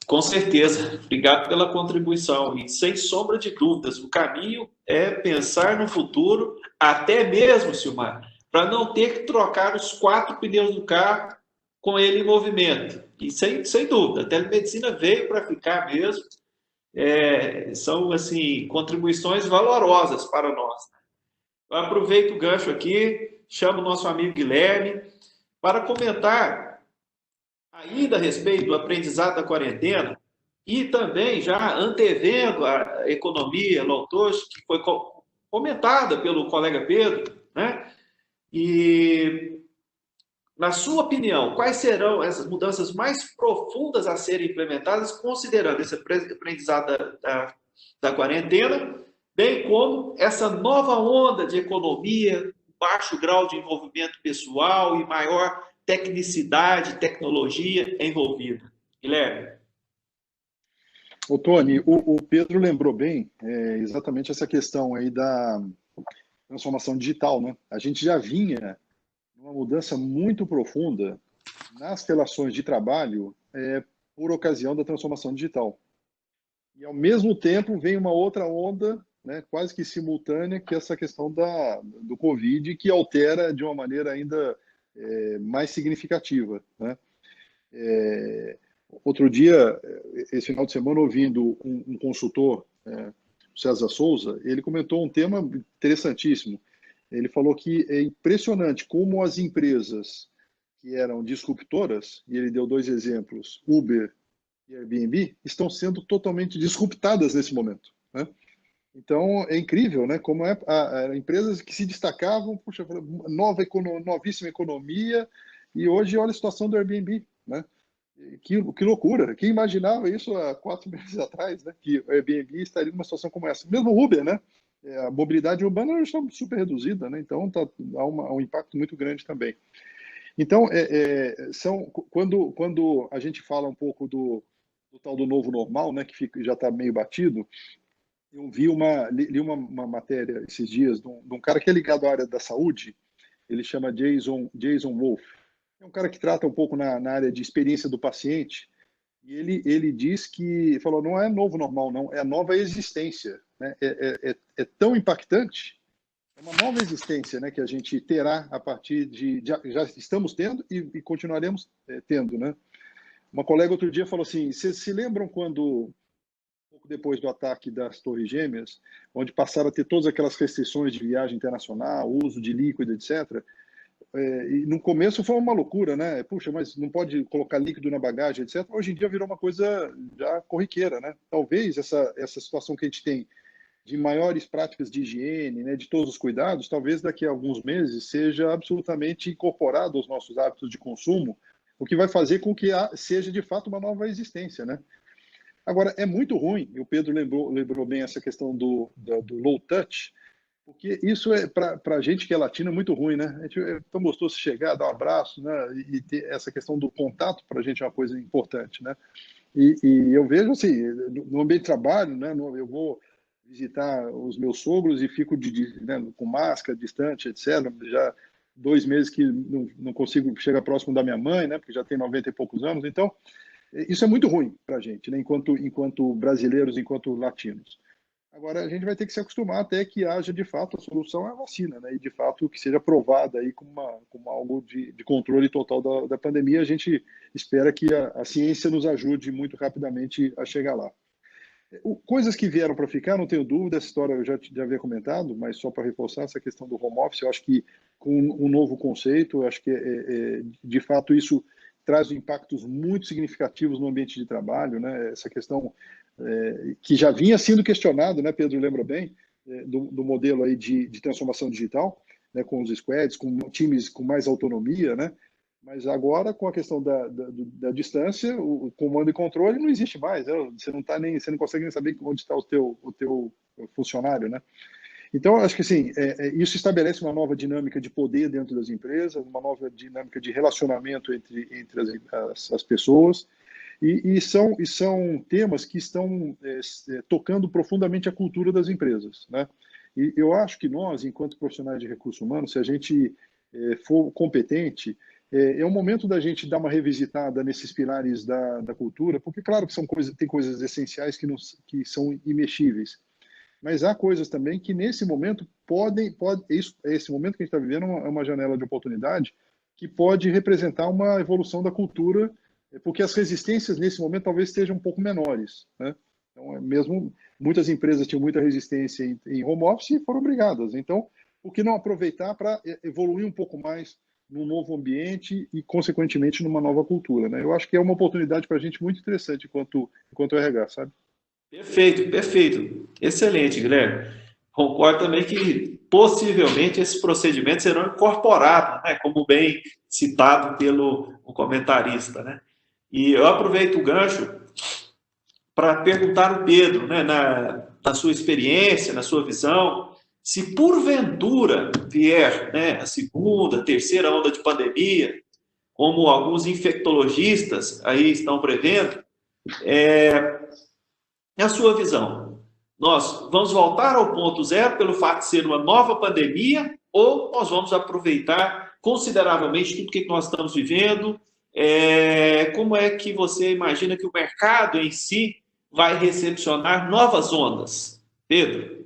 Com certeza. Obrigado pela contribuição. E, sem sombra de dúvidas, o caminho é pensar no futuro, até mesmo, Silmar, para não ter que trocar os 4 pneus do carro com ele em movimento. E sem dúvida, a telemedicina veio para ficar mesmo. São, assim, contribuições valorosas para nós. Eu aproveito o gancho aqui, chamo o nosso amigo Guilherme para comentar ainda a respeito do aprendizado da quarentena e também já antevendo a economia low touch, que foi comentada pelo colega Pedro, né? E, na sua opinião, quais serão essas mudanças mais profundas a serem implementadas, considerando esse aprendizado da quarentena, bem como essa nova onda de economia, baixo grau de envolvimento pessoal e maior tecnicidade, tecnologia envolvida? Guilherme. Ô, Tony, o Pedro lembrou bem exatamente essa questão aí da transformação digital, né? A gente já vinha uma mudança muito profunda nas relações de trabalho por ocasião da transformação digital. E, ao mesmo tempo, vem uma outra onda, né, quase que simultânea, que é essa questão do Covid, que altera de uma maneira ainda mais significativa, né? Outro dia, esse final de semana, ouvindo um consultor, César Souza, ele comentou um tema interessantíssimo. Ele falou que é impressionante como as empresas que eram disruptoras, e ele deu 2 exemplos, Uber e Airbnb, estão sendo totalmente disruptadas nesse momento, né? Então, é incrível, né? Como empresas que se destacavam, puxa, novíssima economia, e hoje olha a situação do Airbnb, né? Que loucura! Quem imaginava isso há 4 meses atrás, né? Que o Airbnb estaria numa situação como essa. Mesmo o Uber, né? A mobilidade urbana está super reduzida, né? Então há um impacto muito grande também. Então, quando a gente fala um pouco do tal do novo normal, né? Que já está meio batido, eu li uma matéria esses dias de um cara que é ligado à área da saúde. Ele chama Jason Wolf. É um cara que trata um pouco na área de experiência do paciente, e ele diz que, falou, não é novo normal, não, é a nova existência, né? É tão impactante, é uma nova existência, né, que a gente terá a partir já estamos tendo e continuaremos tendo, né? Uma colega outro dia falou assim, vocês se lembram quando, pouco depois do ataque das Torres Gêmeas, onde passaram a ter todas aquelas restrições de viagem internacional, uso de líquido, etc., e no começo foi uma loucura, né? Puxa, mas não pode colocar líquido na bagagem, etc. Hoje em dia virou uma coisa já corriqueira, né? Talvez essa situação que a gente tem de maiores práticas de higiene, né, de todos os cuidados, talvez daqui a alguns meses seja absolutamente incorporado aos nossos hábitos de consumo, o que vai fazer com que seja de fato uma nova existência, né? Agora, é muito ruim, e o Pedro lembrou bem essa questão do low touch, porque isso para a gente que é latino, é muito ruim, né? A gente é tão gostoso chegar, dar um abraço, né? E ter essa questão do contato, para a gente é uma coisa importante, né? E eu vejo assim, no ambiente de trabalho, né? Eu vou visitar os meus sogros e fico né, com máscara, distante, etc. Já 2 meses que não consigo chegar próximo da minha mãe, né? Porque já tem 90 e poucos anos. Então, isso é muito ruim para a gente, né? Enquanto brasileiros, enquanto latinos. Agora, a gente vai ter que se acostumar até que haja, de fato, a solução é a vacina, né? E, de fato, que seja aprovada aí como algo de controle total da pandemia. A gente espera que a ciência nos ajude muito rapidamente a chegar lá. Coisas que vieram para ficar, não tenho dúvida, essa história eu já havia comentado, mas só para reforçar essa questão do home office, eu acho que com um novo conceito, eu acho que, de fato, isso traz impactos muito significativos no ambiente de trabalho, né? Essa questão que já vinha sendo questionado, né, Pedro lembra bem, do modelo aí de transformação digital, né, com os squads, com times com mais autonomia, né? Mas agora, com a questão da distância, o comando e controle não existe mais, né? Você não consegue nem saber onde está o teu funcionário, né? Então, acho que assim, isso estabelece uma nova dinâmica de poder dentro das empresas, uma nova dinâmica de relacionamento entre as pessoas, e são temas que estão tocando profundamente a cultura das empresas, né? E eu acho que nós, enquanto profissionais de recursos humanos, se a gente for competente, é o momento da gente dar uma revisitada nesses pilares da cultura, porque, claro, que tem coisas essenciais que são imexíveis, mas há coisas também que, nesse momento, esse momento que a gente está vivendo é uma janela de oportunidade que pode representar uma evolução da cultura, porque as resistências, nesse momento, talvez estejam um pouco menores, né? Então, mesmo muitas empresas tinham muita resistência em home office e foram obrigadas. Então, por que não aproveitar para evoluir um pouco mais num novo ambiente e, consequentemente, numa nova cultura, né? Eu acho que é uma oportunidade para a gente muito interessante enquanto RH, sabe? Perfeito, perfeito. Excelente, Guilherme. Concordo também que possivelmente esses procedimentos serão incorporados, né, como bem citado pelo comentarista, né? E eu aproveito o gancho para perguntar ao Pedro, né, na sua experiência, na sua visão, se porventura vier, né, a segunda, terceira onda de pandemia, como alguns infectologistas aí estão prevendo, É a sua visão. Nós vamos voltar ao ponto zero pelo fato de ser uma nova pandemia ou nós vamos aproveitar consideravelmente tudo que nós estamos vivendo? Como é que você imagina que o mercado em si vai recepcionar novas ondas? Pedro?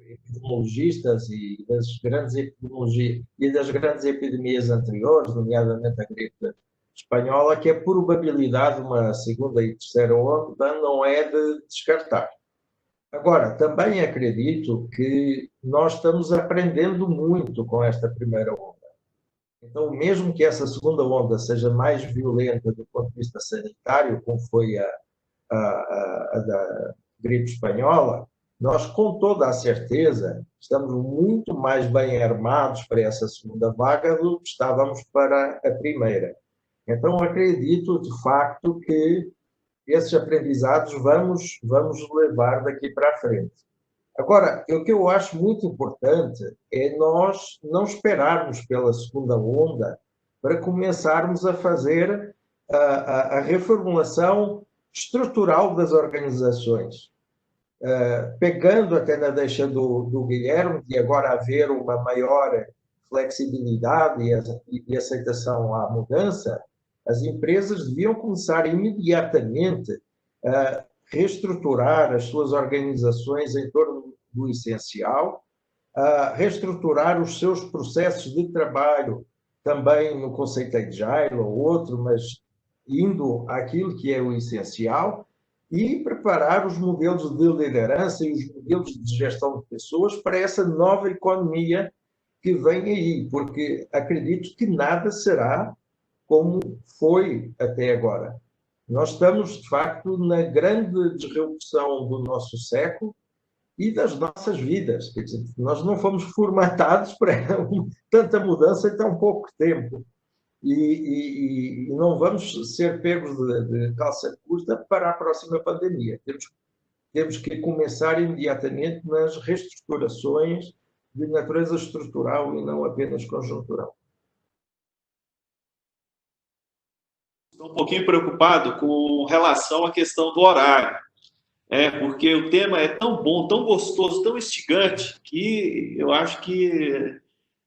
Epidemiologistas e das grandes epidemias anteriores, nomeadamente a gripe espanhola, que a probabilidade de uma segunda e terceira onda não é de descartar. Agora, também acredito que nós estamos aprendendo muito com esta primeira onda. Então, mesmo que essa segunda onda seja mais violenta do ponto de vista sanitário, como foi a da gripe espanhola, nós, com toda a certeza, estamos muito mais bem armados para essa segunda vaga do que estávamos para a primeira. Então, acredito, de facto, que esses aprendizados vamos levar daqui para a frente. Agora, o que eu acho muito importante é nós não esperarmos pela segunda onda para começarmos a fazer a reformulação estrutural das organizações. Pegando até na deixa do Guilherme, de agora haver uma maior flexibilidade e aceitação à mudança, as empresas deviam começar imediatamente a reestruturar as suas organizações em torno do essencial, a reestruturar os seus processos de trabalho, também no conceito Agile ou outro, mas indo àquilo que é o essencial, e preparar os modelos de liderança e os modelos de gestão de pessoas para essa nova economia que vem aí, porque acredito que nada será como foi até agora. Nós estamos, de facto, na grande disrupção do nosso século e das nossas vidas. Quer dizer, nós não fomos formatados para tanta mudança em tão pouco tempo. E não vamos ser pegos de calça curta para a próxima pandemia. Temos que começar imediatamente nas reestruturações de natureza estrutural e não apenas conjuntural. Estou um pouquinho preocupado com relação à questão do horário, porque o tema é tão bom, tão gostoso, tão instigante, que eu acho que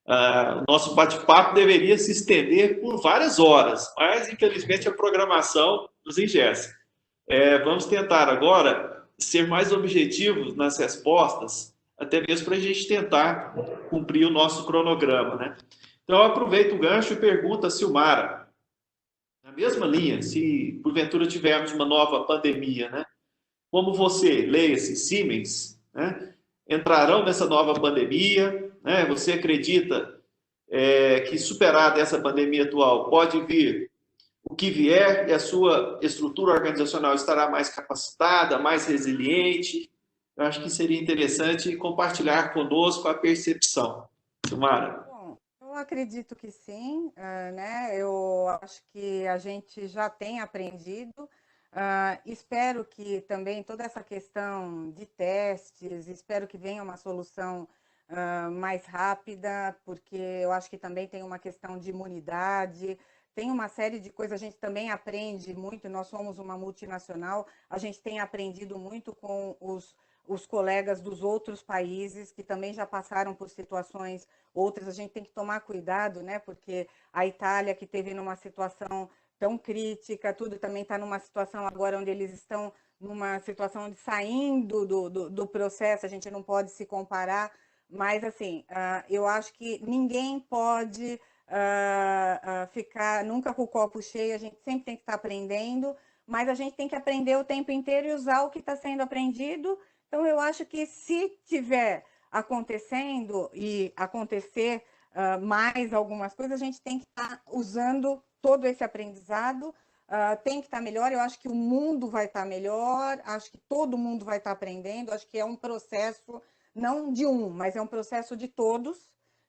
o nosso bate-papo deveria se estender por várias horas, mas infelizmente a programação nos engessa. Vamos tentar agora ser mais objetivos nas respostas, até mesmo para a gente tentar cumprir o nosso cronograma, né? Então, eu aproveito o gancho e pergunto a Silmara, na mesma linha, se porventura tivermos uma nova pandemia, né? Como você, leia-se, Siemens, né? Entrarão nessa nova pandemia, né? Você acredita que superada essa pandemia atual pode vir o que vier e a sua estrutura organizacional estará mais capacitada, mais resiliente? Eu acho que seria interessante compartilhar conosco a percepção. Silmara. Bom, eu acredito que sim, né? Eu acho que a gente já tem aprendido. Espero que também toda essa questão de testes, espero que venha uma solução mais rápida, porque eu acho que também tem uma questão de imunidade, tem uma série de coisas, a gente também aprende muito, nós somos uma multinacional, a gente tem aprendido muito com os colegas dos outros países que também já passaram por situações outras, a gente tem que tomar cuidado, né? Porque a Itália, que teve numa situação tão crítica, tudo também está numa situação agora onde eles estão numa situação de saindo do processo, a gente não pode se comparar, mas assim, eu acho que ninguém pode ficar nunca com o copo cheio, a gente sempre tem que estar aprendendo, mas a gente tem que aprender o tempo inteiro e usar o que está sendo aprendido. Então, eu acho que se tiver acontecendo e acontecer mais algumas coisas, a gente tem que estar usando todo esse aprendizado, tem que estar melhor. Eu acho que o mundo vai estar melhor, acho que todo mundo vai estar aprendendo, acho que é um processo, não de um, mas é um processo de todos.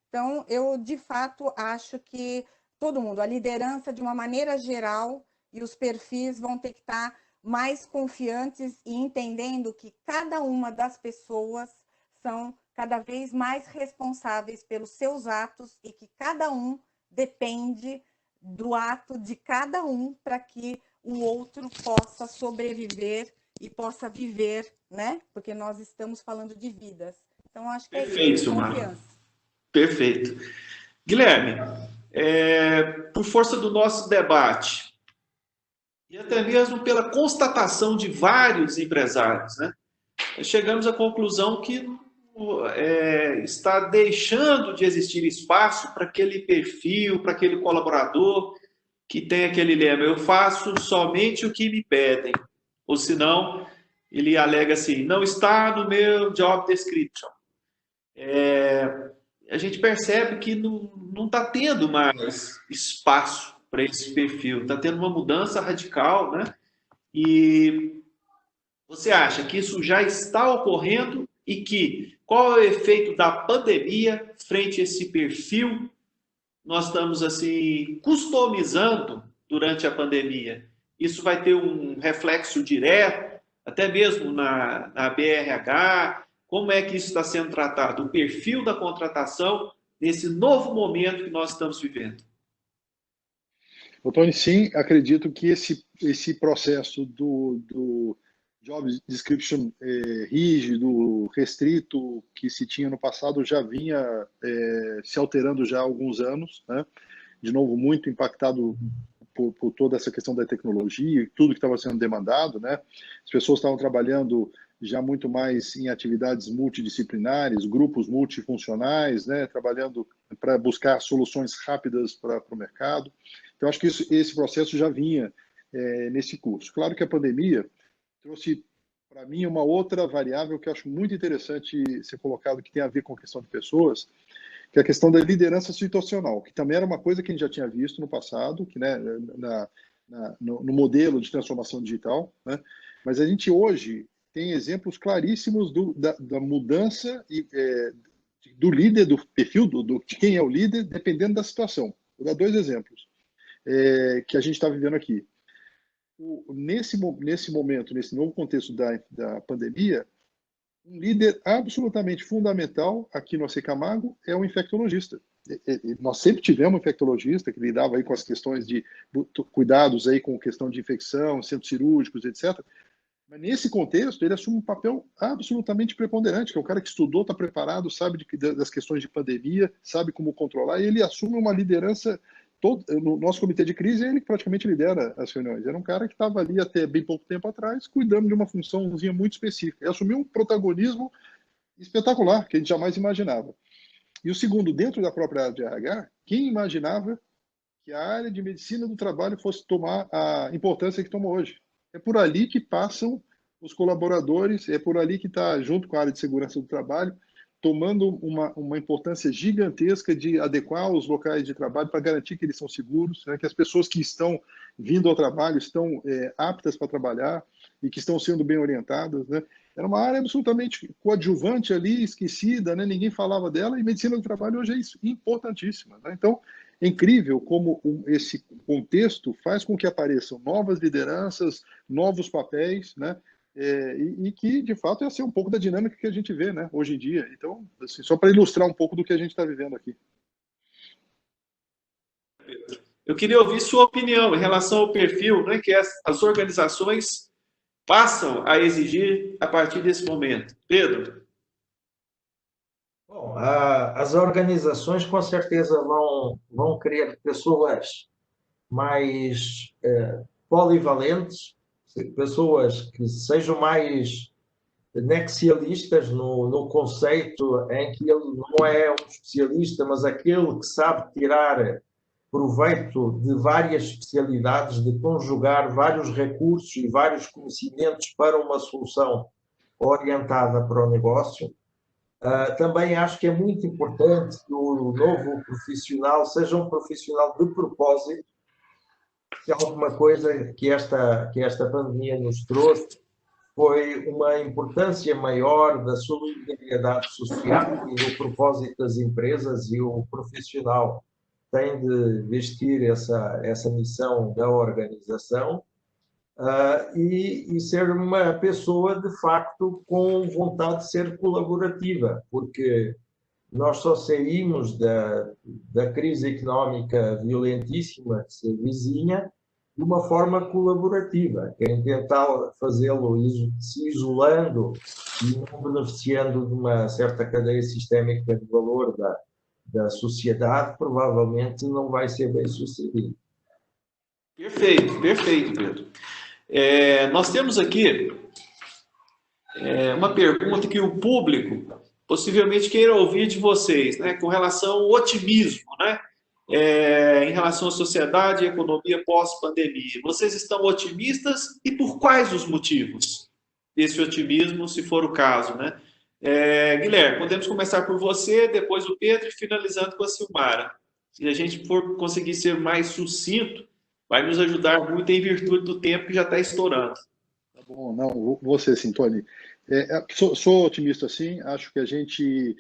Então, eu, de fato, acho que todo mundo, a liderança, de uma maneira geral, e os perfis vão ter que estar mais confiantes e entendendo que cada uma das pessoas são cada vez mais responsáveis pelos seus atos e que cada um depende do ato de cada um para que o outro possa sobreviver e possa viver, né? Porque nós estamos falando de vidas. Então, acho que é Perfeito, isso, Silmar. confiança. Perfeito. Guilherme, por força do nosso debate, e até mesmo pela constatação de vários empresários, né, chegamos à conclusão que está deixando de existir espaço para aquele perfil, para aquele colaborador que tem aquele lema: eu faço somente o que me pedem. Ou senão, ele alega assim: não está no meu job description. A gente percebe que não está tendo mais espaço para esse perfil, está tendo uma mudança radical, né? E você acha que isso já está ocorrendo e que qual é o efeito da pandemia frente a esse perfil? Nós estamos assim customizando durante a pandemia. Isso vai ter um reflexo direto, até mesmo na BRH. Como é que isso está sendo tratado? O perfil da contratação nesse novo momento que nós estamos vivendo. Tony, sim, acredito que esse processo do job description rígido, restrito, que se tinha no passado, já vinha se alterando já há alguns anos, né? De novo, muito impactado por toda essa questão da tecnologia e tudo que estava sendo demandado, né? As pessoas estavam trabalhando já muito mais em atividades multidisciplinares, grupos multifuncionais, né? Trabalhando para buscar soluções rápidas para o mercado. Então, acho que esse processo já vinha nesse curso. Claro que a pandemia trouxe, para mim, uma outra variável que eu acho muito interessante ser colocado, que tem a ver com a questão de pessoas, que é a questão da liderança situacional, que também era uma coisa que a gente já tinha visto no passado, que, né, no modelo de transformação digital, né? Mas a gente hoje tem exemplos claríssimos da mudança do líder, do perfil de quem é o líder, dependendo da situação. Vou dar 2 exemplos que a gente está vivendo aqui. Nesse momento, nesse novo contexto da pandemia, um líder absolutamente fundamental aqui no AC Camargo é o infectologista. Nós sempre tivemos um infectologista que lidava aí com as questões de cuidados aí com questão de infecção, centros cirúrgicos, etc. Mas nesse contexto ele assume um papel absolutamente preponderante, que é um cara que estudou, está preparado, sabe das questões de pandemia, sabe como controlar, e ele assume uma liderança. No nosso comitê de crise, ele praticamente lidera as reuniões. Era um cara que estava ali até bem pouco tempo atrás, cuidando de uma funçãozinha muito específica. E assumiu um protagonismo espetacular, que a gente jamais imaginava. E o segundo, dentro da própria área de RH, quem imaginava que a área de medicina do trabalho fosse tomar a importância que toma hoje? É por ali que passam os colaboradores, é por ali que está, junto com a área de segurança do trabalho, tomando uma importância gigantesca de adequar os locais de trabalho para garantir que eles são seguros, né, que as pessoas que estão vindo ao trabalho estão aptas para trabalhar e que estão sendo bem orientadas, né? Era uma área absolutamente coadjuvante ali, esquecida, né? Ninguém falava dela, e medicina do trabalho hoje é importantíssima, né? Então, é incrível como esse contexto faz com que apareçam novas lideranças, novos papéis, né? E que, de fato, ia ser um pouco da dinâmica que a gente vê, né, hoje em dia. Então, assim, só para ilustrar um pouco do que a gente está vivendo aqui. Eu queria ouvir sua opinião em relação ao perfil, né, que as organizações passam a exigir a partir desse momento. Pedro? Bom, as organizações com certeza vão querer pessoas mais polivalentes, pessoas que sejam mais nexialistas no conceito em que ele não é um especialista, mas aquele que sabe tirar proveito de várias especialidades, de conjugar vários recursos e vários conhecimentos para uma solução orientada para o negócio. Também acho que é muito importante que o novo profissional seja um profissional de propósito. Se alguma coisa que esta pandemia nos trouxe foi uma importância maior da solidariedade social e do propósito das empresas, e o profissional tem de vestir essa missão da organização e ser uma pessoa, de facto, com vontade de ser colaborativa, porque nós só saímos da crise económica violentíssima que se vizinha de uma forma colaborativa, que é tentar fazê-lo se isolando e não beneficiando de uma certa cadeia sistémica de valor da sociedade, provavelmente não vai ser bem sucedido. Perfeito, perfeito, Pedro. Nós temos aqui uma pergunta que o público possivelmente queira ouvir de vocês, né, com relação ao otimismo, né, em relação à sociedade e economia pós-pandemia. Vocês estão otimistas e por quais os motivos desse otimismo, se for o caso, né? Guilherme, podemos começar por você, depois o Pedro e finalizando com a Silmara. Se a gente for conseguir ser mais sucinto, vai nos ajudar muito em virtude do tempo que já está estourando. Tá bom, não, você sim, Tony. Sou otimista, sim. Acho que a gente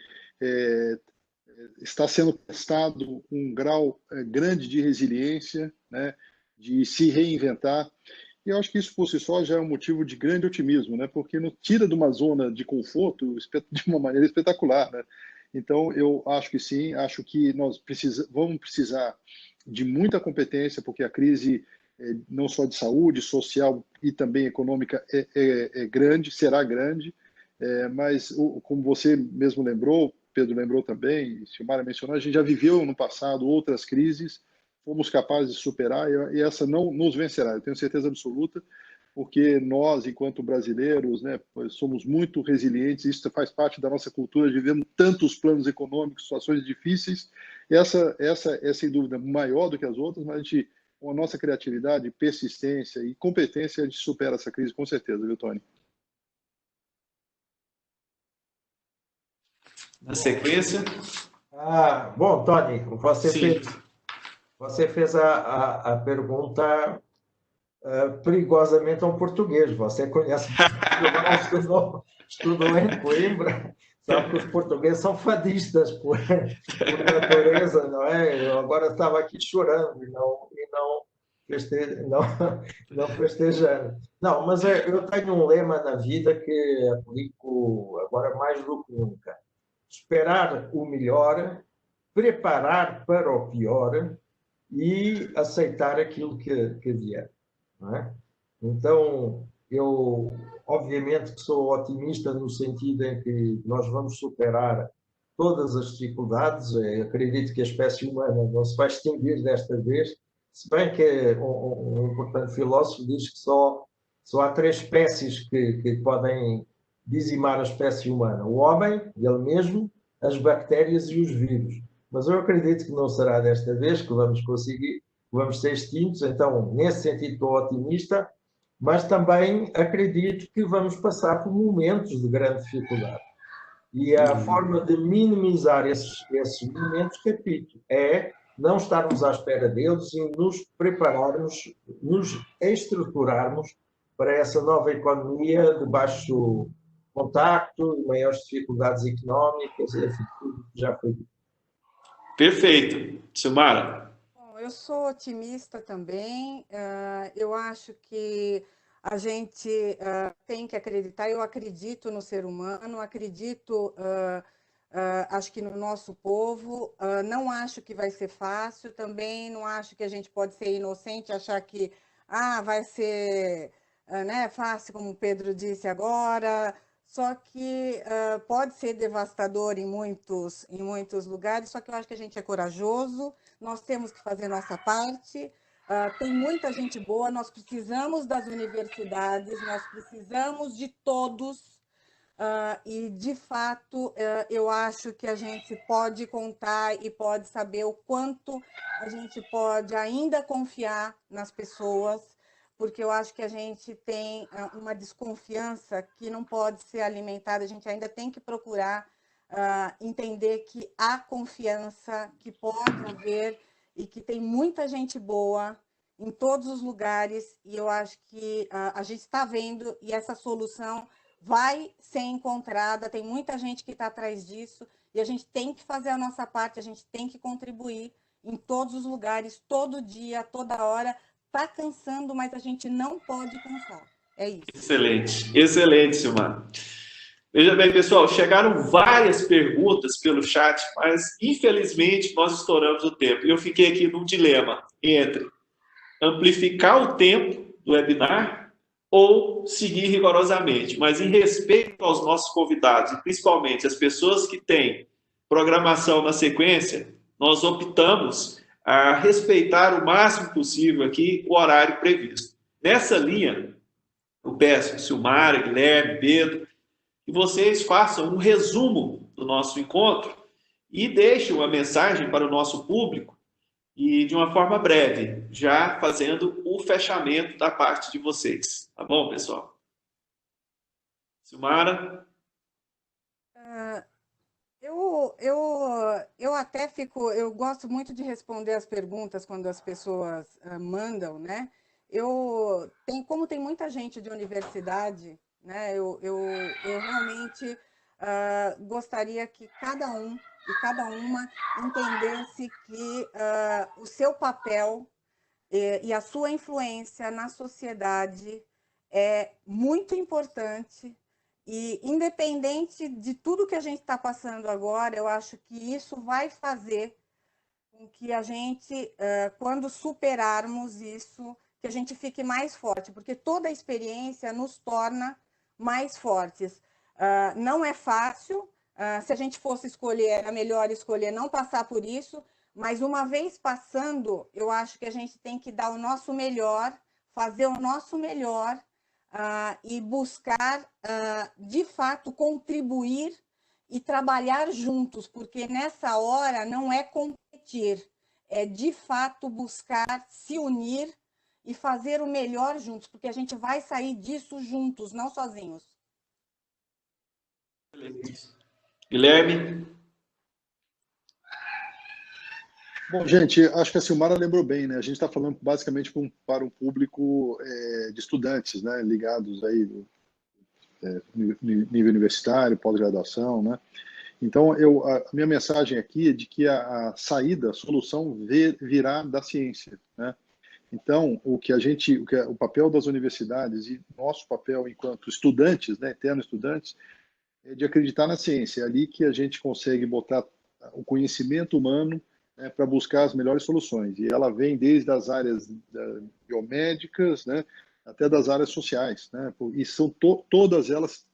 está sendo testado um grau grande de resiliência, né, de se reinventar. E eu acho que isso por si só já é um motivo de grande otimismo, né, porque nos tira de uma zona de conforto de uma maneira espetacular, né? Então, eu acho que sim, acho que nós vamos precisar de muita competência, porque a crise, não só de saúde, social e também econômica, é grande, será grande, mas, como você mesmo lembrou, Pedro lembrou também, Silmara mencionou, a gente já viveu no passado outras crises, fomos capazes de superar, e essa não nos vencerá, eu tenho certeza absoluta, porque nós, enquanto brasileiros, né, somos muito resilientes, isso faz parte da nossa cultura, vivemos tantos planos econômicos, situações difíceis, essa é sem dúvida maior do que as outras, mas a gente, com a nossa criatividade, persistência e competência, a gente supera essa crise com certeza, viu, Tony? Na sequência. Bom, Tony, Sim. você fez a pergunta perigosamente a um português. Você conhece Portugal, estudou em Coimbra, sabe que os portugueses são fadistas por natureza, não é? Eu agora estava aqui chorando e não festejando. Não, mas eu tenho um lema na vida que aplico agora mais do que nunca. Esperar o melhor, preparar para o pior e aceitar aquilo que vier. Não é? Então, eu obviamente que sou otimista no sentido em que nós vamos superar todas as dificuldades. Eu acredito que a espécie humana não se vai extinguir desta vez, se bem que um importante filósofo diz que só há três espécies que podem dizimar a espécie humana: o homem, ele mesmo, as bactérias e os vírus. Mas eu acredito que não será desta vez que vamos conseguir, vamos ser extintos. Então, nesse sentido, estou otimista, mas também acredito que vamos passar por momentos de grande dificuldade. E a forma de minimizar esses momentos, repito, é não estarmos à espera deles e nos prepararmos, nos estruturarmos para essa nova economia de baixo contacto, maiores dificuldades económicas, enfim, tudo que já foi dito. Perfeito. Silmara? Bom, eu sou otimista também. Eu acho que a gente tem que acreditar. Eu acredito no ser humano, acredito, acho que no nosso povo. Não acho que vai ser fácil. Também não acho que a gente pode ser inocente, achar que vai ser né, fácil, como o Pedro disse agora. Só que pode ser devastador em muitos lugares. Só que eu acho que a gente é corajoso. Nós temos que fazer nossa parte. Tem muita gente boa, nós precisamos das universidades, nós precisamos de todos, e, de fato, eu acho que a gente pode contar e pode saber o quanto a gente pode ainda confiar nas pessoas, porque eu acho que a gente tem uma desconfiança que não pode ser alimentada, a gente ainda tem que procurar entender que há confiança, que pode haver e que tem muita gente boa em todos os lugares, e eu acho que a gente está vendo, e essa solução vai ser encontrada, tem muita gente que está atrás disso, e a gente tem que fazer a nossa parte, a gente tem que contribuir em todos os lugares, todo dia, toda hora. Está cansando, mas a gente não pode cansar. É isso. Excelente, excelente, Silmara. Veja bem, pessoal, chegaram várias perguntas pelo chat, mas infelizmente nós estouramos o tempo. Eu fiquei aqui num dilema entre amplificar o tempo do webinar ou seguir rigorosamente. Mas em respeito aos nossos convidados, e principalmente as pessoas que têm programação na sequência, nós optamos a respeitar o máximo possível aqui o horário previsto. Nessa linha, eu peço, Silmara, Guilherme, Pedro, que vocês façam um resumo do nosso encontro e deixem uma mensagem para o nosso público e de uma forma breve, já fazendo o fechamento da parte de vocês. Tá bom, pessoal? Silmara? Eu até fico... Eu gosto muito de responder as perguntas quando as pessoas mandam, né? Como tem muita gente de universidade, né? Eu realmente gostaria que cada um e cada uma entendesse que o seu papel e a sua influência na sociedade é muito importante e, independente de tudo que a gente está passando agora, eu acho que isso vai fazer com que a gente, quando superarmos isso, que a gente fique mais forte, porque toda a experiência nos torna mais fortes. Não é fácil, se a gente fosse escolher, era melhor escolher não passar por isso, mas uma vez passando, eu acho que a gente tem que dar o nosso melhor, fazer o nosso melhor e buscar, de fato, contribuir e trabalhar juntos, porque nessa hora não é competir, é de fato buscar se unir e fazer o melhor juntos, porque a gente vai sair disso juntos, não sozinhos. Guilherme? Bom, gente, acho que a Silmara lembrou bem, né? A gente está falando basicamente para um público de estudantes, né? Ligados aí nível universitário, pós-graduação, né? Então, a minha mensagem aqui é de que a saída, a solução virá da ciência, né? Então, o papel das universidades e nosso papel enquanto estudantes, né, eternos estudantes, é de acreditar na ciência. É ali que a gente consegue botar o conhecimento humano, né, para buscar as melhores soluções. E ela vem desde as áreas biomédicas, né, até das áreas sociais, né? E todas elas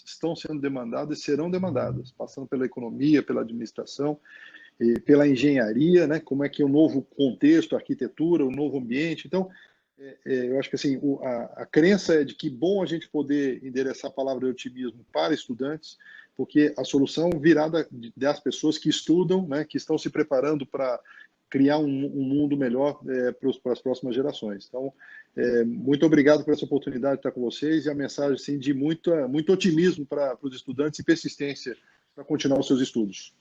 estão sendo demandadas e serão demandadas, passando pela economia, pela administração, e pela engenharia, né? Como é que é o novo contexto, a arquitetura, o novo ambiente. Então, eu acho que assim, a crença é de que bom a gente poder endereçar a palavra de otimismo para estudantes, porque a solução virá das pessoas que estudam, né? Que estão se preparando para criar um mundo melhor para as próximas gerações. Então, muito obrigado por essa oportunidade de estar com vocês e a mensagem assim, de muito otimismo para os estudantes e persistência para continuar os seus estudos.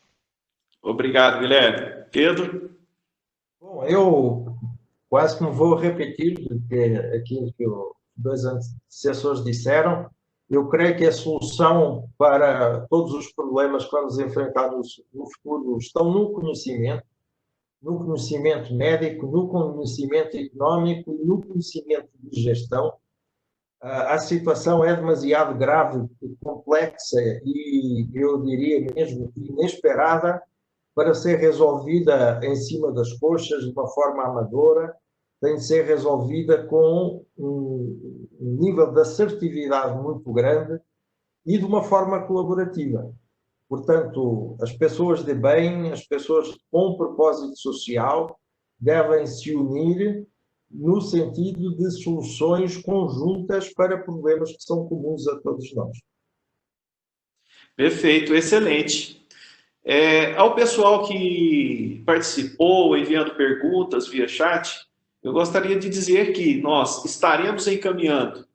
Obrigado, Guilherme. Pedro? Bom, eu quase que me vou repetir aquilo que os dois antecessores disseram. Eu creio que a solução para todos os problemas que vamos enfrentar no futuro estão no conhecimento médico, no conhecimento económico e no conhecimento de gestão. A situação é demasiado grave, complexa e, eu diria mesmo, inesperada para ser resolvida em cima das coxas, de uma forma amadora. Tem de ser resolvida com um nível de assertividade muito grande e de uma forma colaborativa. Portanto, as pessoas de bem, as pessoas com propósito social, devem se unir no sentido de soluções conjuntas para problemas que são comuns a todos nós. Perfeito, excelente. Ao pessoal que participou, enviando perguntas via chat, eu gostaria de dizer que nós estaremos encaminhando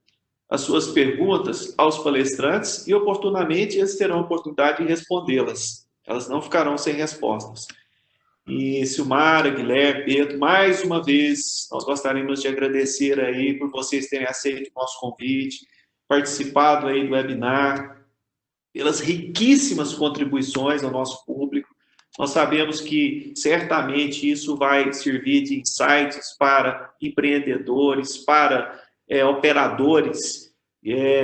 as suas perguntas aos palestrantes e, oportunamente, eles terão a oportunidade de respondê-las. Elas não ficarão sem respostas. E Silmara, Guilherme, Pedro, mais uma vez, nós gostaríamos de agradecer aí por vocês terem aceito o nosso convite, participado aí do webinar, pelas riquíssimas contribuições ao nosso público. Nós sabemos que, certamente, isso vai servir de insights para empreendedores, para operadores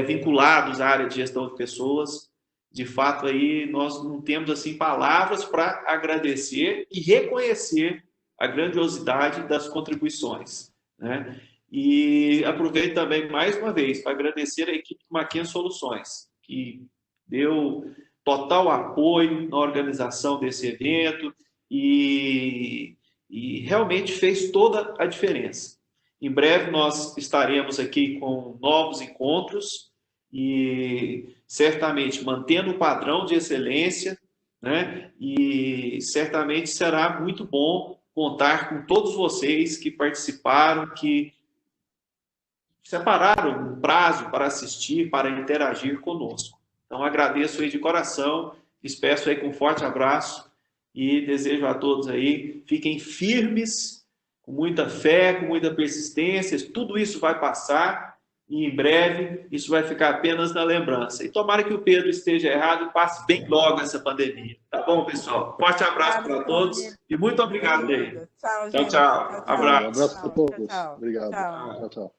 vinculados à área de gestão de pessoas. de fato, aí nós não temos assim palavras para agradecer e reconhecer a grandiosidade das contribuições, né? E aproveito também, mais uma vez, para agradecer a equipe do Mackenzie Soluções, que deu total apoio na organização desse evento e realmente fez toda a diferença. Em breve nós estaremos aqui com novos encontros e certamente mantendo o padrão de excelência, né? E certamente será muito bom contar com todos vocês que participaram, que separaram um prazo para assistir, para interagir conosco. Então, agradeço aí de coração, despeço aí com um forte abraço e desejo a todos aí, fiquem firmes, com muita fé, com muita persistência, tudo isso vai passar e em breve isso vai ficar apenas na lembrança. E tomara que o Pedro esteja errado e passe bem logo essa pandemia. Tá bom, pessoal? Forte abraço para todos e muito obrigado aí. Tchau, tchau. Abraço. Um abraço para todos. Tchau. Obrigado. Tchau. Tchau.